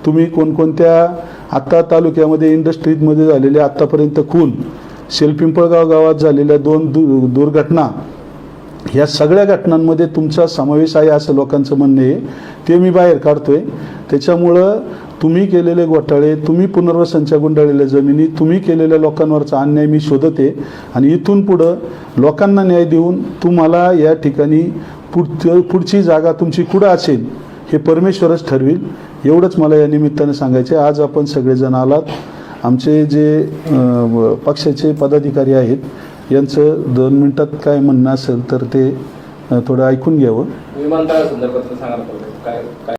तुम्ही कोणकोणत्या आत्ता तालुक्यामध्ये इंडस्ट्रीजमध्ये झालेले आत्तापर्यंत खून, शेलपिंपळगाव गावात झालेल्या 2 दुर्घटना, ह्या सगळ्या घटनांमध्ये तुमचा समावेश आहे असं लोकांचं म्हणणं आहे. ते मी बाहेर काढतोय. त्याच्यामुळं तुम्ही केलेले घोटाळे, तुम्ही पुनर्वसनच्या गुंडाळलेल्या जमिनी, तुम्ही केलेल्या लोकांवरचा अन्याय मी शोधते आणि इथून पुढं लोकांना न्याय देऊन तुम्हाला या ठिकाणी पुढची जागा तुमची कुठं असेल हे परमेश्वरच ठरविल. एवढंच मला या निमित्तानं सांगायचं आहे. आज आपण सगळेजण आलात. आमचे जे पक्षाचे पदाधिकारी आहेत यांचं 2 मिनिटात काय म्हणणं असेल तर ते थोडं ऐकून घ्यावं. विमानतळासंदर्भात सांगायला काय